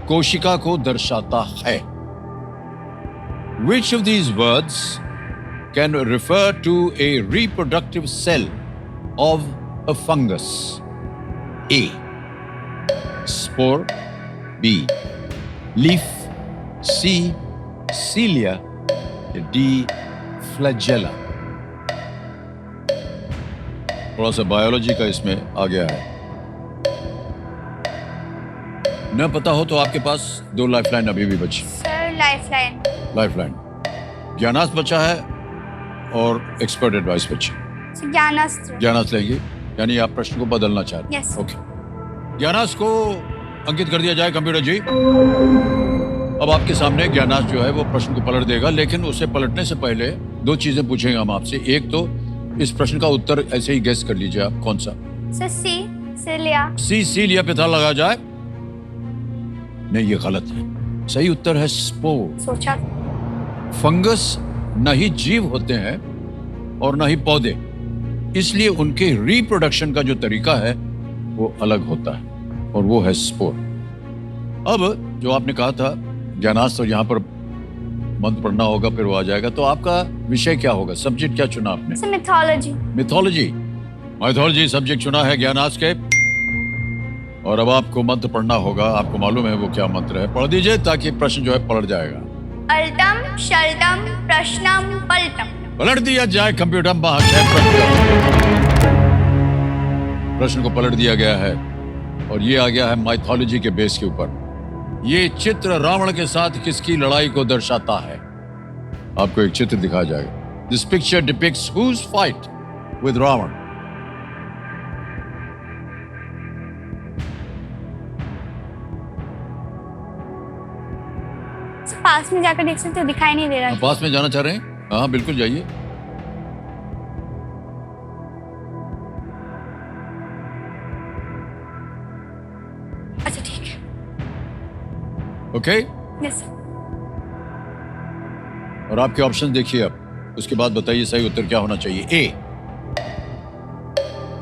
कोशिका को दर्शाता है? Which of these words can refer to a reproductive cell of a fungus? A. Spore. B. Leaf. C. Cilia. D. Flagella. थोड़ा सा बायोलॉजी का इसमें आ गया है। न पता हो तो आपके पास 2 लाइफलाइन अभी भी बची। Sir lifeline. लाइफलाइन ज्ञानास्त्र बचा है और एक्सपर्ट एडवाइस बची। ज्ञानास्त्र। ज्ञानास्त्र लेंगे, यानी आप प्रश्न को बदलना चाह रहे हैं। Yes. ओके, ज्ञानास्त्र को अंकित कर दिया जाए कंप्यूटर जी। अब आपके सामने ज्ञानास्त्र जो है वो प्रश्न को पलट देगा, लेकिन उसे पलटने से पहले 2 चीजें पूछेंगे हम आपसे। एक तो इस प्रश्न का उत्तर ऐसे ही गेस कर लीजिए आप, कौन सा? सर सी सिलिया। सी सीलिया पे था लगा जाए। नहीं, ये गलत है। सही उत्तर है स्पोर। सोचा। फंगस न ही जीव होते हैं और न ही पौधे, इसलिए उनके रिप्रोडक्शन का जो तरीका है वो अलग होता है और वो है स्पोर। अब जो आपने कहा था ज्ञानास्त्र, यहाँ पर मंत्र पढ़ना होगा, फिर वो आ जाएगा। तो आपका विषय क्या होगा? सब्जेक्ट क्या चुना आपने? Sir mythology. मिथोलॉजी सब्जेक्ट चुना है ज्ञानास्त्र के। और अब आपको मंत्र पढ़ना होगा। आपको मालूम है वो क्या मंत्र है? पढ़ दीजिए ताकि प्रश्न जो है पलट जाएगा। अल्टम शल्टम प्रश्नम पलटम। पलट दिया जाए कंप्यूटर महाशय। प्रश्न को पलट दिया गया है और ये आ गया है माइथोलॉजी के बेस के ऊपर। ये चित्र रावण के साथ किसकी लड़ाई को दर्शाता है? आपको एक चित्र दिखाया जाएगा। This picture depicts whose fight with Ravana. पास में जाकर देख सकते हो, दिखाई नहीं दे रहा। पास में जाना चाह रहे हैं? हाँ बिल्कुल जाइए। अच्छा ठीक है। Okay, yes sir. और आपके ऑप्शन देखिए अब, उसके बाद बताइए सही उत्तर क्या होना चाहिए। A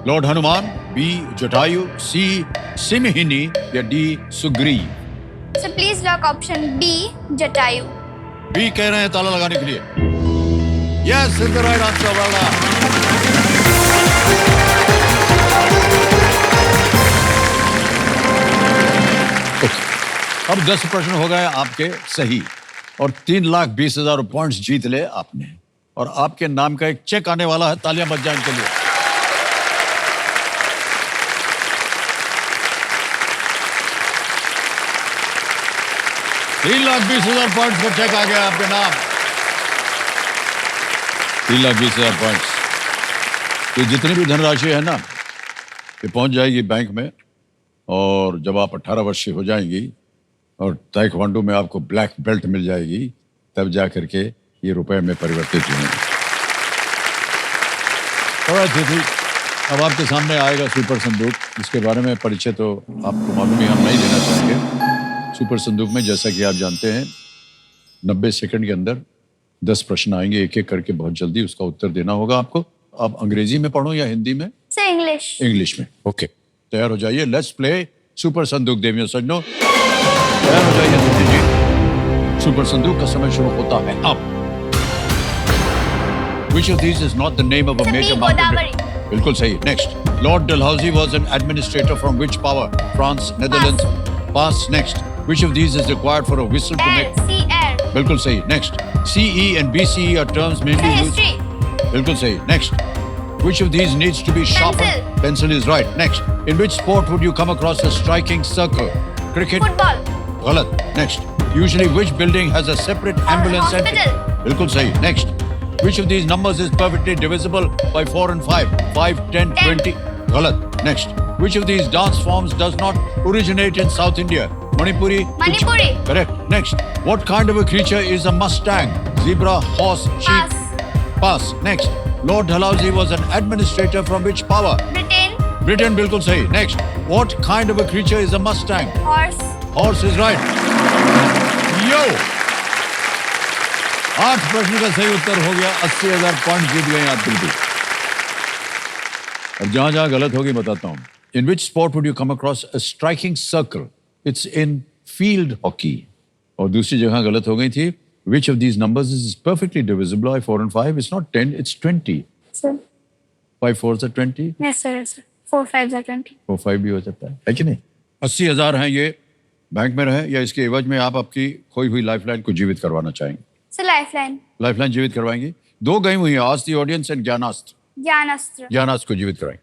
lord Hanuman, B Jatayu, C Simhini या D Sugriva. Sir please lock option B Jatayu. B कह रहे हैं ताला लगाने के लिए। Yes, is the right answer. वाला अब 10 प्रश्न हो गए आपके सही और 3,20,000 पॉइंट्स जीत ले आपने। और आपके नाम का एक चेक आने वाला है। तालियां बज जाएं इनके लिए। $3,20,000 पॉइंट्स का चेक आ गया आपके नाम। 3,20,000 पॉइंट्स। तो जितनी भी धनराशि है ना, ये पहुंच जाएगी बैंक में। और जब आप 18 वर्ष की हो जाएंगी और ताइक्वांडो में आपको ब्लैक बेल्ट मिल जाएगी, तब जा करके ये रुपए में परिवर्तित होंगे। अब आपके सामने आएगा सुपर संदूक, जिसके बारे में परिचय तो आपको मालूम ही हम नहीं देना चाहेंगे। सुपर संदूक में जैसा कि आप जानते हैं 90 सेकंड के अंदर 10 प्रश्न आएंगे, एक एक करके बहुत जल्दी उसका उत्तर देना होगा आपको। आप अंग्रेजी में पढ़ो या हिंदी में? Sir English. इंग्लिश में। ओके, तैयार हो जाइए। लेट्स प्ले सुपर संदूक देवियों सज्जनों। तैयार हो जाइए दीदी जी। सुपर संदूक का समय शुरू होता है अब। Which of these is not the name of a major Simply mountain? Godavari. बिल्कुल सही. Next. Lord Dalhousie was an administrator from which power? France, Netherlands. Pass. Next. Which of these is required for a whistle to Air, make? sea, air. बिल्कुल सही. Next. CE and BCE are terms mainly Sir, used. history. बिल्कुल सही. Next. Which of these needs to be sharpened? Pencil. Pencil is right. Next. In which sport would you come across a striking circle? Cricket. Football. गलत. Next. Usually which building has a separate ambulance hospital. entry? बिल्कुल सही. Next. Which of these numbers is perfectly divisible by 4 and 5? 5, 10, 20. गलत. Next. Which of these dance forms does not originate in South India? Manipuri. Manipuri. Correct. Next. What kind of a creature is a Mustang? Zebra, horse, sheep. Pass. Pass. Next. Lord Dalhousie was an administrator from which power? Britain. Britain. बिल्कुल सही. Next. What kind of a creature is a Mustang? Horse. Horse is right. Yo! 8 प्रश्न का सही उत्तर हो गया. 80,000 point जीत गए आप बिल्कुल. अब जहां जहां गलत होगी बताता हूं. In which sport would you come across a striking circle? It's in field hockey. और दूसरी जगह गलत हो गई थी. Which of these numbers is perfectly divisible by 4 and 5? It's not 10, it's 20. Sir. 5 4s are 20. Yes, sir. Yes, sir. 4 5s are 20. 4 5 भी हो सकता है कि नहीं? 80,000 हैं ये. बैंक में रहे या इसके एवज में आप आपकी खोई हुई लाइफलाइन को जीवित करवाना चाहेंगे? So lifeline. लाइफलाइन जीवित करवाएंगी. 2 गई हुई हैं. आज दी ऑडियंस एंड ज्ञानास्त्र. ज्ञानास्त्र. ज्ञानास्त्र को जीवित कराएंगे.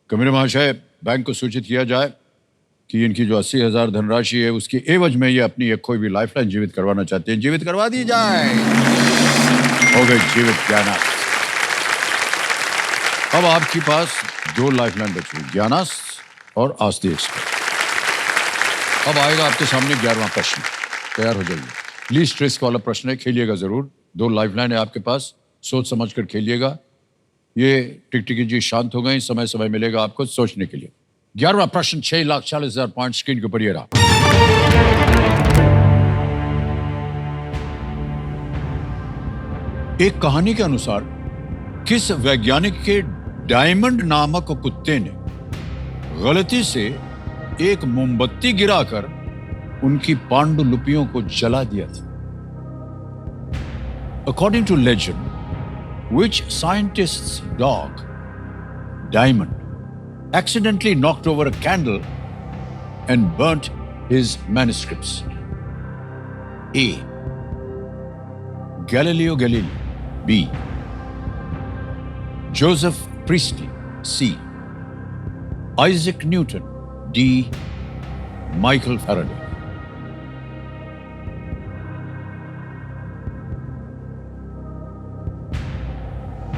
कमिश्नर महाशय, बैंक को सूचित किया जाए कि इनकी जो 80,000 धनराशि है उसकी एवज में ये अपनी एक खोई हुई लाइफलाइन जीवित करवाना चाहते हैं. जीवित करवा दी जाए. हो गई जीवित ज्ञानास्त्र. अब आपके पास 2 लाइफलाइन बची हुई, ज्ञानास्त्र और आस्ती एक्सपर्ट. अब आएगा आपके सामने 11वां प्रश्न. तैयार हो जाइए. लीस्ट रिस्क वाला प्रश्न है, खेलिएगा जरूर. 2 लाइफलाइन है आपके पास, सोच समझ कर खेलिएगा. ये टिकटिकी जी शांत हो गई. समय समय मिलेगा आपको सोचने के लिए. 11वां प्रश्न 6,40,000 पॉइंट स्क्रीन के ऊपर ये रहा. एक कहानी के अनुसार किस वैज्ञानिक के डायमंड नामक कुत्ते ने गलती से एक मोमबत्ती गिराकर उनकी पांडुलिपियों को जला दिया था? According to legend, which scientist's dog, Diamond, accidentally knocked over a candle and burnt his manuscripts? A. Galileo Galilei. B. Joseph Priestley. C. Isaac Newton. D. Michael Faraday.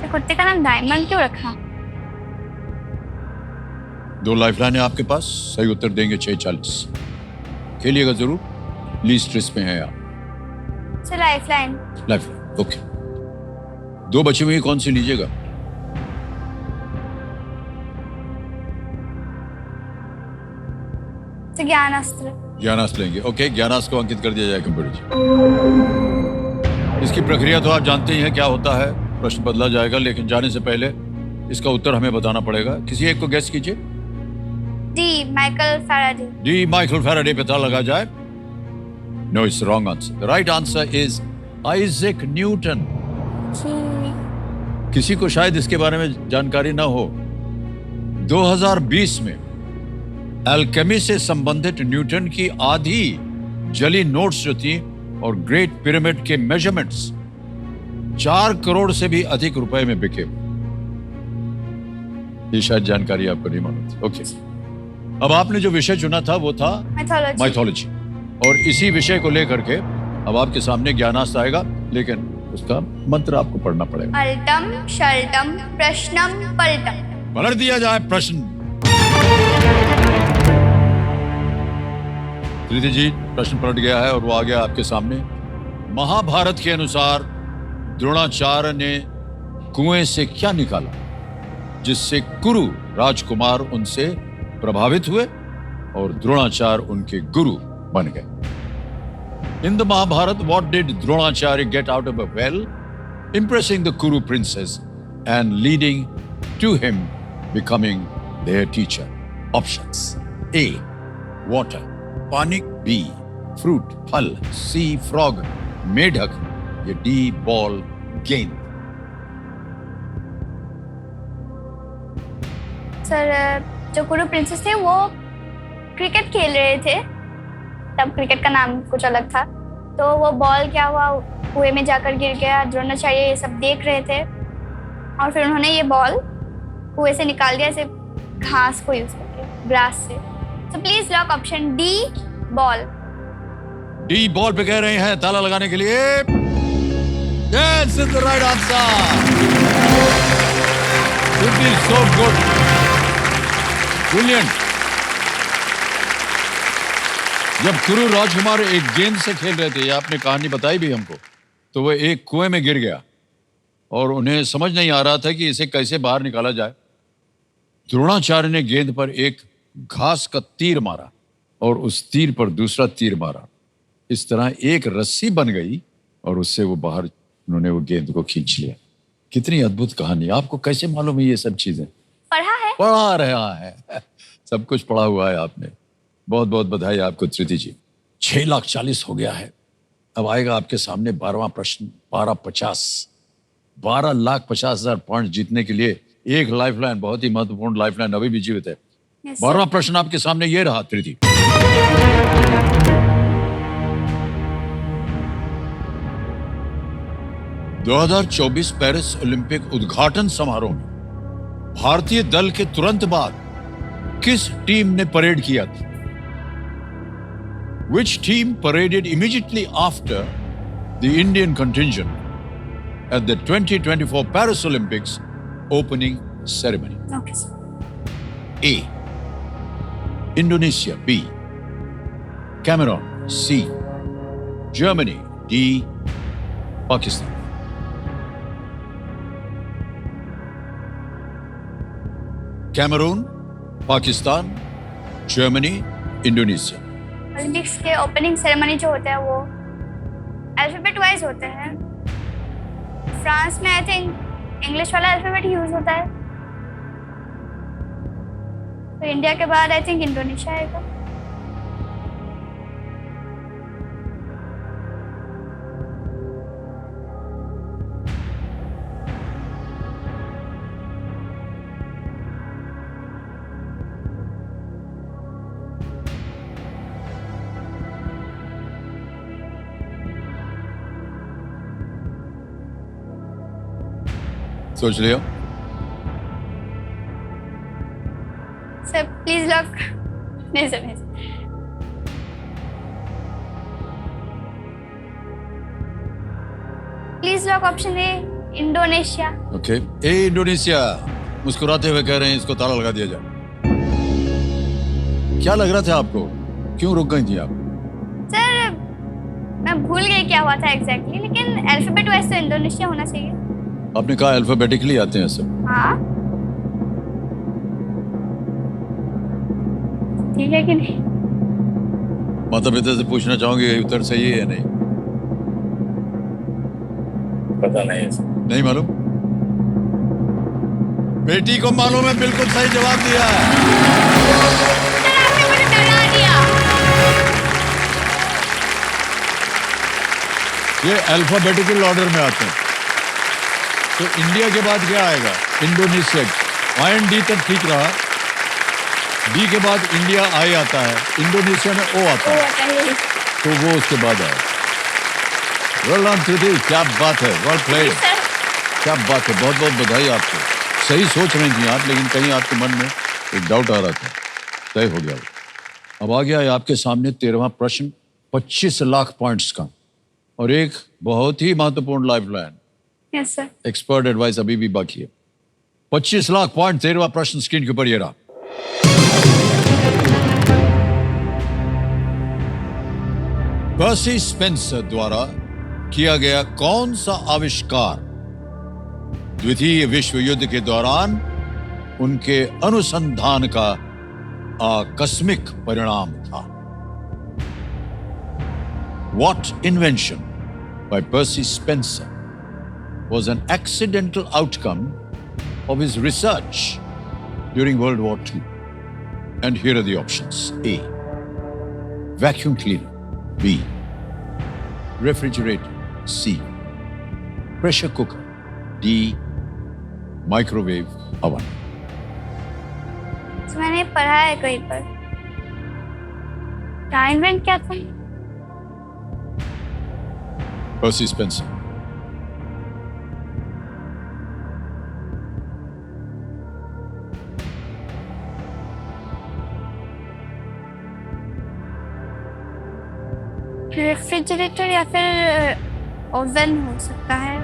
तो कुत्ते का नाम डायमंड क्यों रखा? 2 लाइफलाइन है आपके पास. सही उत्तर देंगे 6,40. खेलिएगा जरूर. लीस्ट रिस्क में है आप. So lifeline. लाइफलाइन. ओके. 2 बची हुई कौन सी लीजिएगा? So ज्ञानास्त्र. ज्ञानास्त्र लेंगे. ओके. ज्ञानास्त्र को अंकित कर दिया जाए कंप्यूटर जी. इसकी प्रक्रिया तो आप जानते ही हैं क्या होता है. प्रश्न बदला जाएगा लेकिन जाने से पहले इसका उत्तर हमें बताना पड़ेगा. किसी एक को गेस कीजिए. D. Michael Faraday. D. Michael Faraday पता लगा जाए. No, it's wrong answer. The right answer is Isaac Newton. किसी को शायद इसके बारे में जानकारी ना हो. 2020 में एल्केमी से संबंधित न्यूटन की आधी जली नोट्स जो थी और ग्रेट पिरामिड के मेजरमेंट्स 4 करोड़ से भी अधिक रुपए में बिके. ये शायद जानकारी आपको नहीं मालूम थी. ओके. अब आपने जो विषय चुना था वो था Mythology. माइथोलॉजी. और इसी विषय को लेकर के अब आपके सामने ज्ञानास्त्र आएगा लेकिन उसका मंत्र आपको पढ़ना पड़ेगा. अल्टम शल्टम प्रश्नम पलटम. पलट दिया जाए प्रश्न. प्रीति जी, प्रश्न पलट गया है और वो आ गया आपके सामने. महाभारत के अनुसार द्रोणाचार्य ने कुएं से क्या निकाला जिससे कुरु राजकुमार उनसे प्रभावित हुए और द्रोणाचार्य उनके गुरु बन गए? In the Mahabharata, what did Dronacharya get out of a well, impressing the Kuru princess and leading to him becoming their teacher? Options: A. Water. पानी. B. Fruit. फल. C. Frog. मेढक. या D. Ball. गेंद. Sir जो कुरु princess थे वो cricket खेल रहे थे, तब क्रिकेट का नाम कुछ अलग था। तो वो बॉल क्या हुआ, कुएं में जाकर गिर गया। द्रोणाचार्य ये सब देख रहे थे और फिर उन्होंने ये बॉल कुएं से निकाल दिया, ऐसे घास को यूज करके, ग्रास से। So please lock option D, ball. D ball पे कह रहे हैं ताला लगाने के लिए। Yes, it's the right answer. It is so good. Brilliant. जब कुरु राजकुमार एक गेंद से खेल रहे थे, ये आपने कहानी बताई भी हमको, तो वो एक कुएं में गिर गया और उन्हें समझ नहीं आ रहा था कि इसे कैसे बाहर निकाला जाए। द्रोणाचार्य ने गेंद पर एक घास का तीर मारा और उस तीर पर दूसरा तीर मारा। इस तरह एक रस्सी बन गई और उससे वो बाहर, उन्होंने वो गेंद को खींच लिया। कितनी अद्भुत कहानी। आपको कैसे मालूम है ये सब चीजें? पढ़ा रहा है। सब कुछ पढ़ा हुआ है आपने। बहुत बहुत बधाई आपको धृति जी। 6,40,000 हो गया है। अब आएगा आपके सामने 12वां प्रश्न। 12,50,000 पॉइंट जीतने के लिए एक लाइफलाइन, बहुत ही महत्वपूर्ण लाइफलाइन अभी भी जीवित है। 12वां प्रश्न आपके सामने ये रहा धृति। – 2024 पेरिस ओलंपिक उद्घाटन समारोह में भारतीय दल के तुरंत बाद किस टीम ने परेड किया था? Which team paraded immediately after the Indian contingent at the 2024 Paris Olympics opening ceremony? Okay, sir. A. Indonesia. B. Cameroon. C. Germany. D. Pakistan. Cameroon, Pakistan, Germany, Indonesia. Olympics के ओपनिंग सेरेमनी जो होता है वो alphabet wise होते हैं। France में I think English वाला alphabet use होता है। तो इंडिया के बाद आई थिंक इंडोनेशिया आएगा। सोच लिया? Sir please lock. नहीं सर, नहीं sir. Please lock option A, Indonesia. Okay, A Indonesia. मुस्कुराते हुए कह रहे हैं इसको ताला लगा दिया जाए। क्या लग रहा था आपको? क्यों रुक गई थी आप? सर मैं भूल गई क्या हुआ था एग्जैक्टली, लेकिन अल्फाबेट वाइज तो इंडोनेशिया होना चाहिए। आपने कहा अल्फाबेटिकली आते हैं सब। हाँ ठीक है कि नहीं? माता पिता से पूछना चाहूंगी उत्तर सही है या नहीं? पता नहीं है। नहीं मालूम? बेटी को मालूम है, बिल्कुल सही जवाब दिया है। सर आपने मुझे डरा दिया। ये अल्फाबेटिकल ऑर्डर में आते हैं। तो इंडिया के बाद क्या आएगा? इंडोनेशिया। पॉइंट डी तक ठीक रहा। डी के बाद इंडिया आई आता है, इंडोनेशिया में ओ आता है, तो वो उसके बाद आया। वेल डन धृति, क्या बात है, वेल प्लेड, क्या बात है, बहुत बहुत बधाई आपको। सही सोच रही थी आप, लेकिन कहीं आपके मन में एक डाउट आ रहा था, तय हो गया। अब आ गया है आपके सामने 13वां प्रश्न 25 लाख पॉइंट्स का, और एक बहुत ही महत्वपूर्ण lifeline. Yes sir. Expert advice अभी भी बाकी है। 25 लाख पॉइंट, 13वां प्रश्न स्क्रीन के ऊपर ये रहा। पर्सी स्पेंसर द्वारा किया गया कौन सा आविष्कार द्वितीय विश्व युद्ध के दौरान उनके अनुसंधान का आकस्मिक परिणाम था? What invention by Percy Spencer was an accidental outcome of his research during World War II? And here are the options. A. Vacuum cleaner. B. Refrigerator. C. Pressure cooker. D. Microwave oven. मैंने पढ़ा है कहीं पर। Diamond क्या था? पर्सी Spencer. Refrigerator या फिर oven हो सकता है।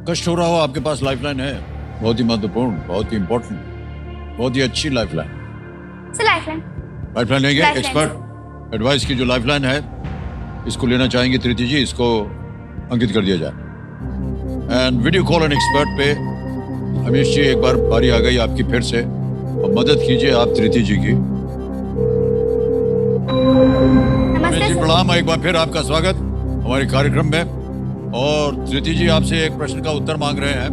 कष्ट हो रहा हो, आपके पास लाइफलाइन है, बहुत ही महत्वपूर्ण, बहुत ही इंपॉर्टेंट, बहुत ही अच्छी लाइफलाइन। Sir lifeline. लाइफलाइन लेंगे। Lifeline, एक्सपर्ट एडवाइस की जो लाइफलाइन है, इसको लेना चाहेंगे तृति जी, इसको अंकित कर दिया जाए। And video call an expert पे अमीश जी, एक बार बारी आ गई आपकी फिर से, और मदद कीजिए आप तृति जी की। अमीश नमस्ते जी सर। प्रणाम, एक बार फिर आपका स्वागत हमारे कार्यक्रम में। और तृति जी आपसे एक प्रश्न का उत्तर मांग रहे हैं,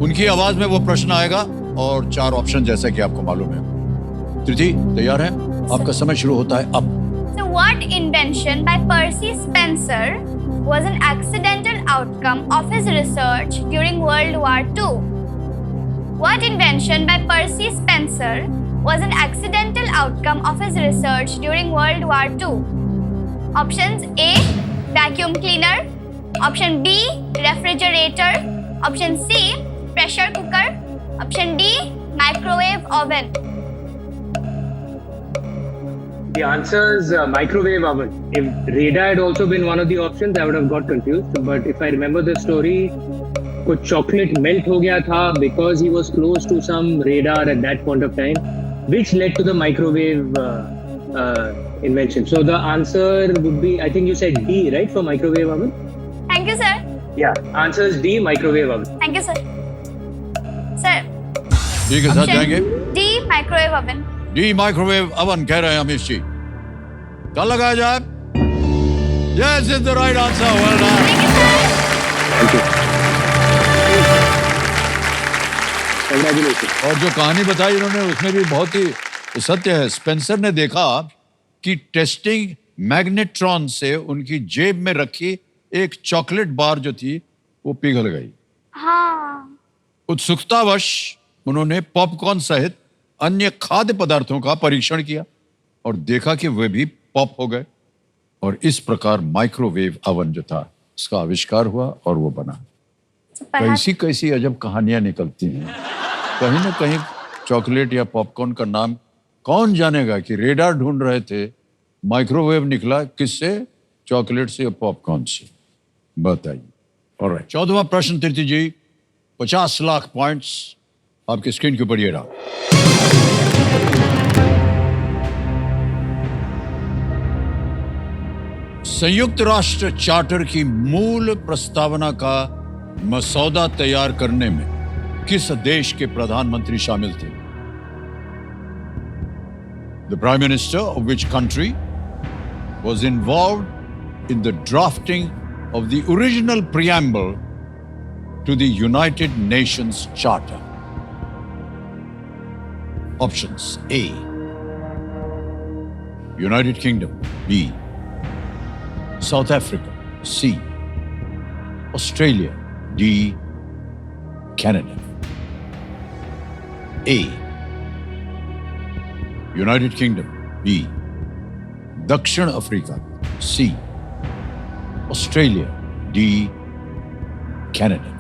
उनकी आवाज में वो प्रश्न आएगा और 4 ऑप्शन, जैसा कि आपको मालूम है। तृति तैयार है? आपका समय शुरू होता है अब। So what invention by Percy Spencer was an accidental outcome of his research during World War II? What invention by Percy Spencer was an accidental outcome of his research during World War II? Options A, vacuum cleaner. Option B, refrigerator. Option C, pressure cooker. Option D, microwave oven. The answer is microwave oven. If radar had also been one of the options, I would have got confused. But if I remember the story, कुछ chocolate melt हो गया था because he was close to some radar at that point of time, which led to the microwave invention. So the answer would be, I think you said D, right, for microwave oven? Thank you, sir. Yeah, answer is D, microwave oven. Thank you, sir. Sir, ठीक है, साथ जाएंगे। D, microwave oven. D microwave oven कह रहे हैं अमीश जी। क्या लगाया जाए? Yes, it's the right answer. Well done. Thank you, sir. Congratulations. और जो कहानी बताई इन्होंने, उसमें भी बहुत ही सत्य है। स्पेंसर ने देखा कि टेस्टिंग मैग्नेट्रॉन से उनकी जेब में रखी एक चॉकलेट बार जो थी वो पिघल गई। हाँ। उत्सुकतावश उन्होंने पॉपकॉर्न सहित अन्य खाद्य पदार्थों का परीक्षण किया और देखा कि वे भी पॉप हो गए, और इस प्रकार माइक्रोवेव अवन जो था उसका आविष्कार हुआ और वो बना। कैसी कैसी अजब कहानियां निकलती हैं। कहीं ना कहीं चॉकलेट या पॉपकॉर्न का नाम कौन जानेगा कि रेडार ढूंढ रहे थे, माइक्रोवेव निकला किससे? चॉकलेट से या पॉपकॉर्न से? बताइए। ऑलराइट, 14वां प्रश्न तृति जी, 50 लाख पॉइंट्स आपकी स्क्रीन के ऊपर ये रहा। संयुक्त राष्ट्र चार्टर की मूल प्रस्तावना का मसौदा तैयार करने में किस देश के प्रधानमंत्री शामिल थे? The Prime Minister of which country was involved in the drafting of the original preamble to the United Nations Charter? Options: A, United Kingdom. B, South Africa. C, Australia. D, Canada. A, United Kingdom. B, दक्षिण Africa. C, Australia. D, Canada.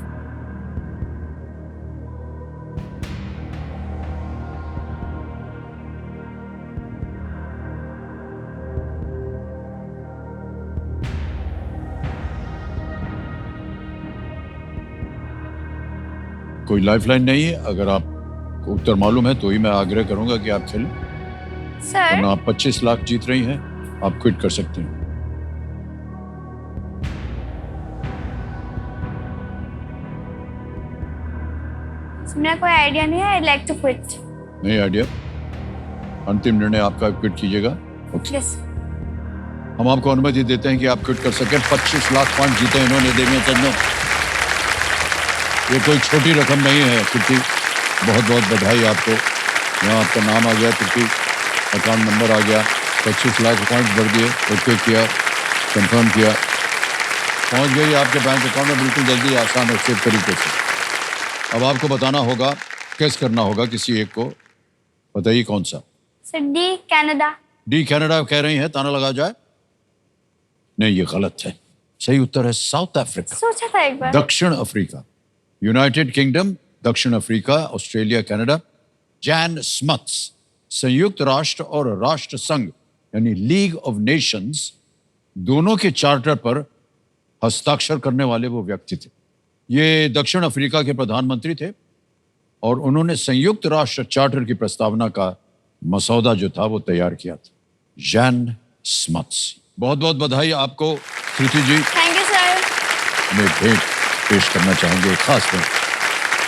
कोई lifeline नहीं है। अगर आपको उत्तर मालूम है तो ही मैं आग्रह करूंगा कि आप खेलें, सर, वरना आप 25 लाख जीत रही हैं। आप क्विट कर सकते हैं। मेरा कोई आइडिया नहीं है। I like to quit. नहीं आइडिया? अंतिम निर्णय आपका, क्विट कीजिएगा? Okay, yes. हम आपको अनुमति देते हैं कि आप क्विट कर सकें। 25 लाख पॉइंट जीते इन्होंने, देवियां चंदो। ये कोई छोटी रकम नहीं है कृति, बहुत बहुत बधाई आपको। यहाँ आपका नाम आ गया कृति, अकाउंट नंबर आ गया, 25 लाख पॉइंट भर दिए, ओके किया, कंफर्म किया, पहुँच गई आपके बैंक अकाउंट में बिल्कुल जल्दी, आसान और सेफ तरीके से। अब आपको बताना होगा, कैस करना होगा किसी एक को। बताइए कौन सा। Sir D Canada. D Canada कह रही हैं, ताना लगा जाए? नहीं, ये गलत है। सही उत्तर है साउथ अफ्रीका, सोचा था एक बार। दक्षिण अफ्रीका। यूनाइटेड किंगडम, दक्षिण अफ्रीका, ऑस्ट्रेलिया, कनाडा। जैन स्मथ्स संयुक्त राष्ट्र और राष्ट्र संघ यानी लीग ऑफ नेशंस दोनों के चार्टर पर हस्ताक्षर करने वाले वो व्यक्ति थे। ये दक्षिण अफ्रीका के प्रधानमंत्री थे और उन्होंने संयुक्त राष्ट्र चार्टर की प्रस्तावना का मसौदा जो था वो तैयार किया था। जैन स्मथ्स। बहुत बहुत बधाई आपको Kriti ji. Thank you sir. हमें भेंट पेश करना चाहेंगे, खास में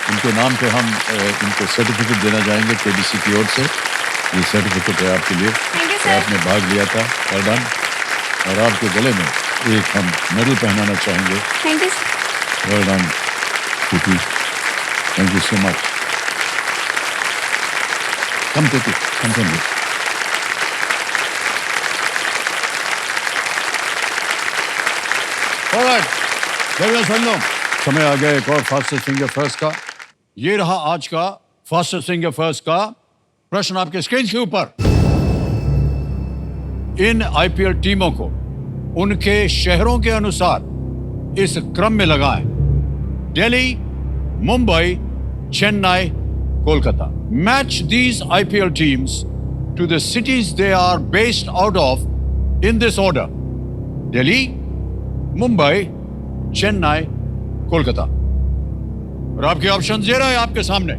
उनके नाम पे हम इनको सर्टिफिकेट देना चाहेंगे केबीसी की ओर से। ये सर्टिफिकेट है आपके लिए, थैंक यू तो सर। आपने भाग लिया था, well done। और आपके गले में एक हम मेडल पहनाना चाहेंगे। Thank you. well done Kriti, thank you so much. Come Kriti, come. समय आ गया एक और फास्टेस्ट फिंगर फर्स्ट का। ये रहा आज का फास्टेस्ट फिंगर फर्स्ट का प्रश्न आपके स्क्रीन के ऊपर। इन आईपीएल टीमों को उनके शहरों के अनुसार इस क्रम में लगाएं। Delhi, Mumbai, Chennai, Kolkata. Match these IPL teams to the cities they are based out of in this order: Delhi, Mumbai, Chennai, Kolkata. और आपके ऑप्शन ये रहे आपके सामने।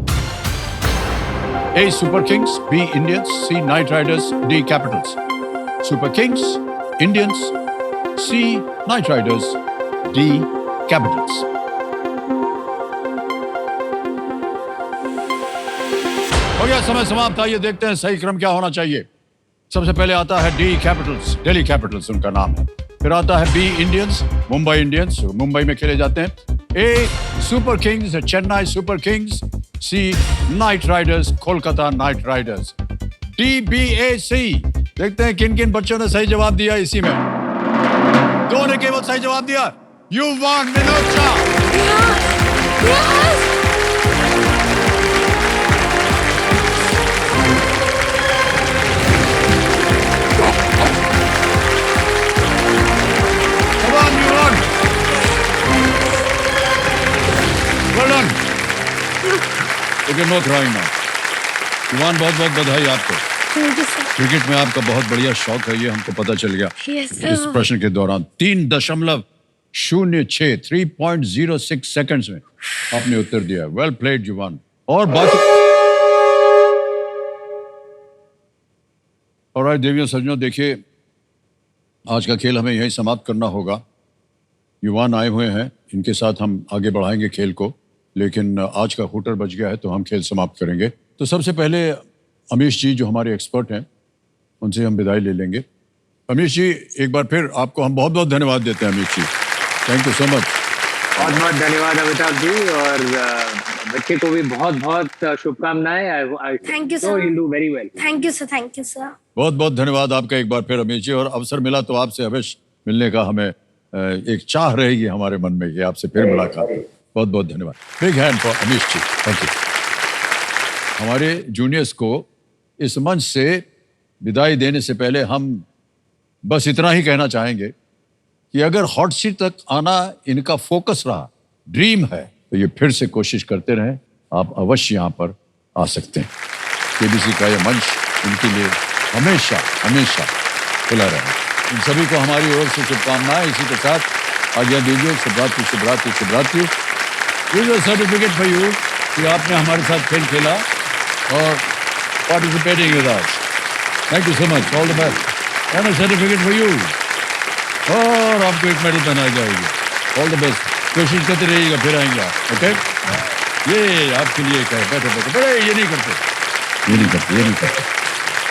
A super kings, B Indians, C knight riders, D capitals. Super kings, Indians, C knight riders, D capitals. हो गया समय समाप्त। आइए देखते हैं सही क्रम क्या होना चाहिए। सबसे पहले आता है डी कैपिटल्स, दिल्ली कैपिटल्स उनका नाम है। फिर आता है B Indians, Mumbai Indians, Mumbai में खेले जाते हैं। A super kings, Chennai super kings. C knight riders, Kolkata knight riders. D B A C. देखते हैं किन किन बच्चों ने सही जवाब दिया इसी में। दो ने केवल सही जवाब दिया। You won Vinod Shah. Come on, you won. Well done. Okay, no throwing now. युवान, बहुत बहुत बधाई आपको। क्रिकेट में आपका बहुत बढ़िया शौक है, ये हमको पता चल गया इस प्रश्न के दौरान। 3.06 3.06 सेकंड्स में आपने उत्तर दिया। वेल प्लेड युवान। और बाकी और देवियों सज्जनों, देखिए आज का खेल हमें यहीं समाप्त करना होगा। युवान आए हुए हैं, इनके साथ हम आगे बढ़ाएंगे खेल को, लेकिन आज का हूटर बज गया है तो हम खेल समाप्त करेंगे। तो सबसे पहले अमीश जी जो हमारे एक्सपर्ट हैं उनसे हम विदाई ले लेंगे। अमीश जी, एक बार फिर आपको हम बहुत बहुत धन्यवाद देते हैं। Amish ji, thank you so much. बहुत बहुत धन्यवाद अमिताभ जी, और बच्चे को भी बहुत बहुत शुभकामनाएं। Thank you, So sir. he'll do very well. Thank you sir. Thank you sir. बहुत बहुत धन्यवाद आपका एक बार फिर अमीश जी। और अवसर मिला तो आपसे अवश्य मिलने का हमें एक चाह रहेगी हमारे मन में कि आपसे फिर मुलाकात हो। बहुत बहुत धन्यवाद। Big hand for Amish ji, thank you. हमारे जूनियर्स को इस मंच से विदाई देने से पहले हम बस इतना ही कहना चाहेंगे कि अगर हॉट सीट तक आना इनका फोकस रहा, ड्रीम है, तो ये फिर से कोशिश करते रहें। आप अवश्य यहाँ पर आ सकते हैं। केबीसी का ये मंच इनके लिए हमेशा हमेशा खुला रहे। इन सभी को हमारी ओर से शुभकामनाएं। इसी के साथ आज्ञा दीजिए। शुभरात्रि, शुभरात्रि, शुभरात्रि। सर्टिफिकेट फॉर यू कि आपने हमारे साथ खेल खेला और participating with us. Thank you so much. All the best. And a certificate for you. और आपको एक मेडल पहनाई जाएगी। All the best. कोशिश करते रहिएगा, फिर आएंगे आप। ओके, ये आपके लिए क्या है। बैठो बैठो। बड़े ये नहीं करते, ये नहीं करते, ये नहीं करते।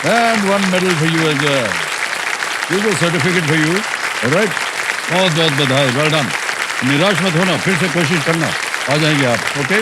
And one medal for you as well. This is certificate for you. Alright, बहुत बहुत बधाई। Well done. निराश मत होना, फिर से कोशिश करना, आ जाएंगे आप। ओके।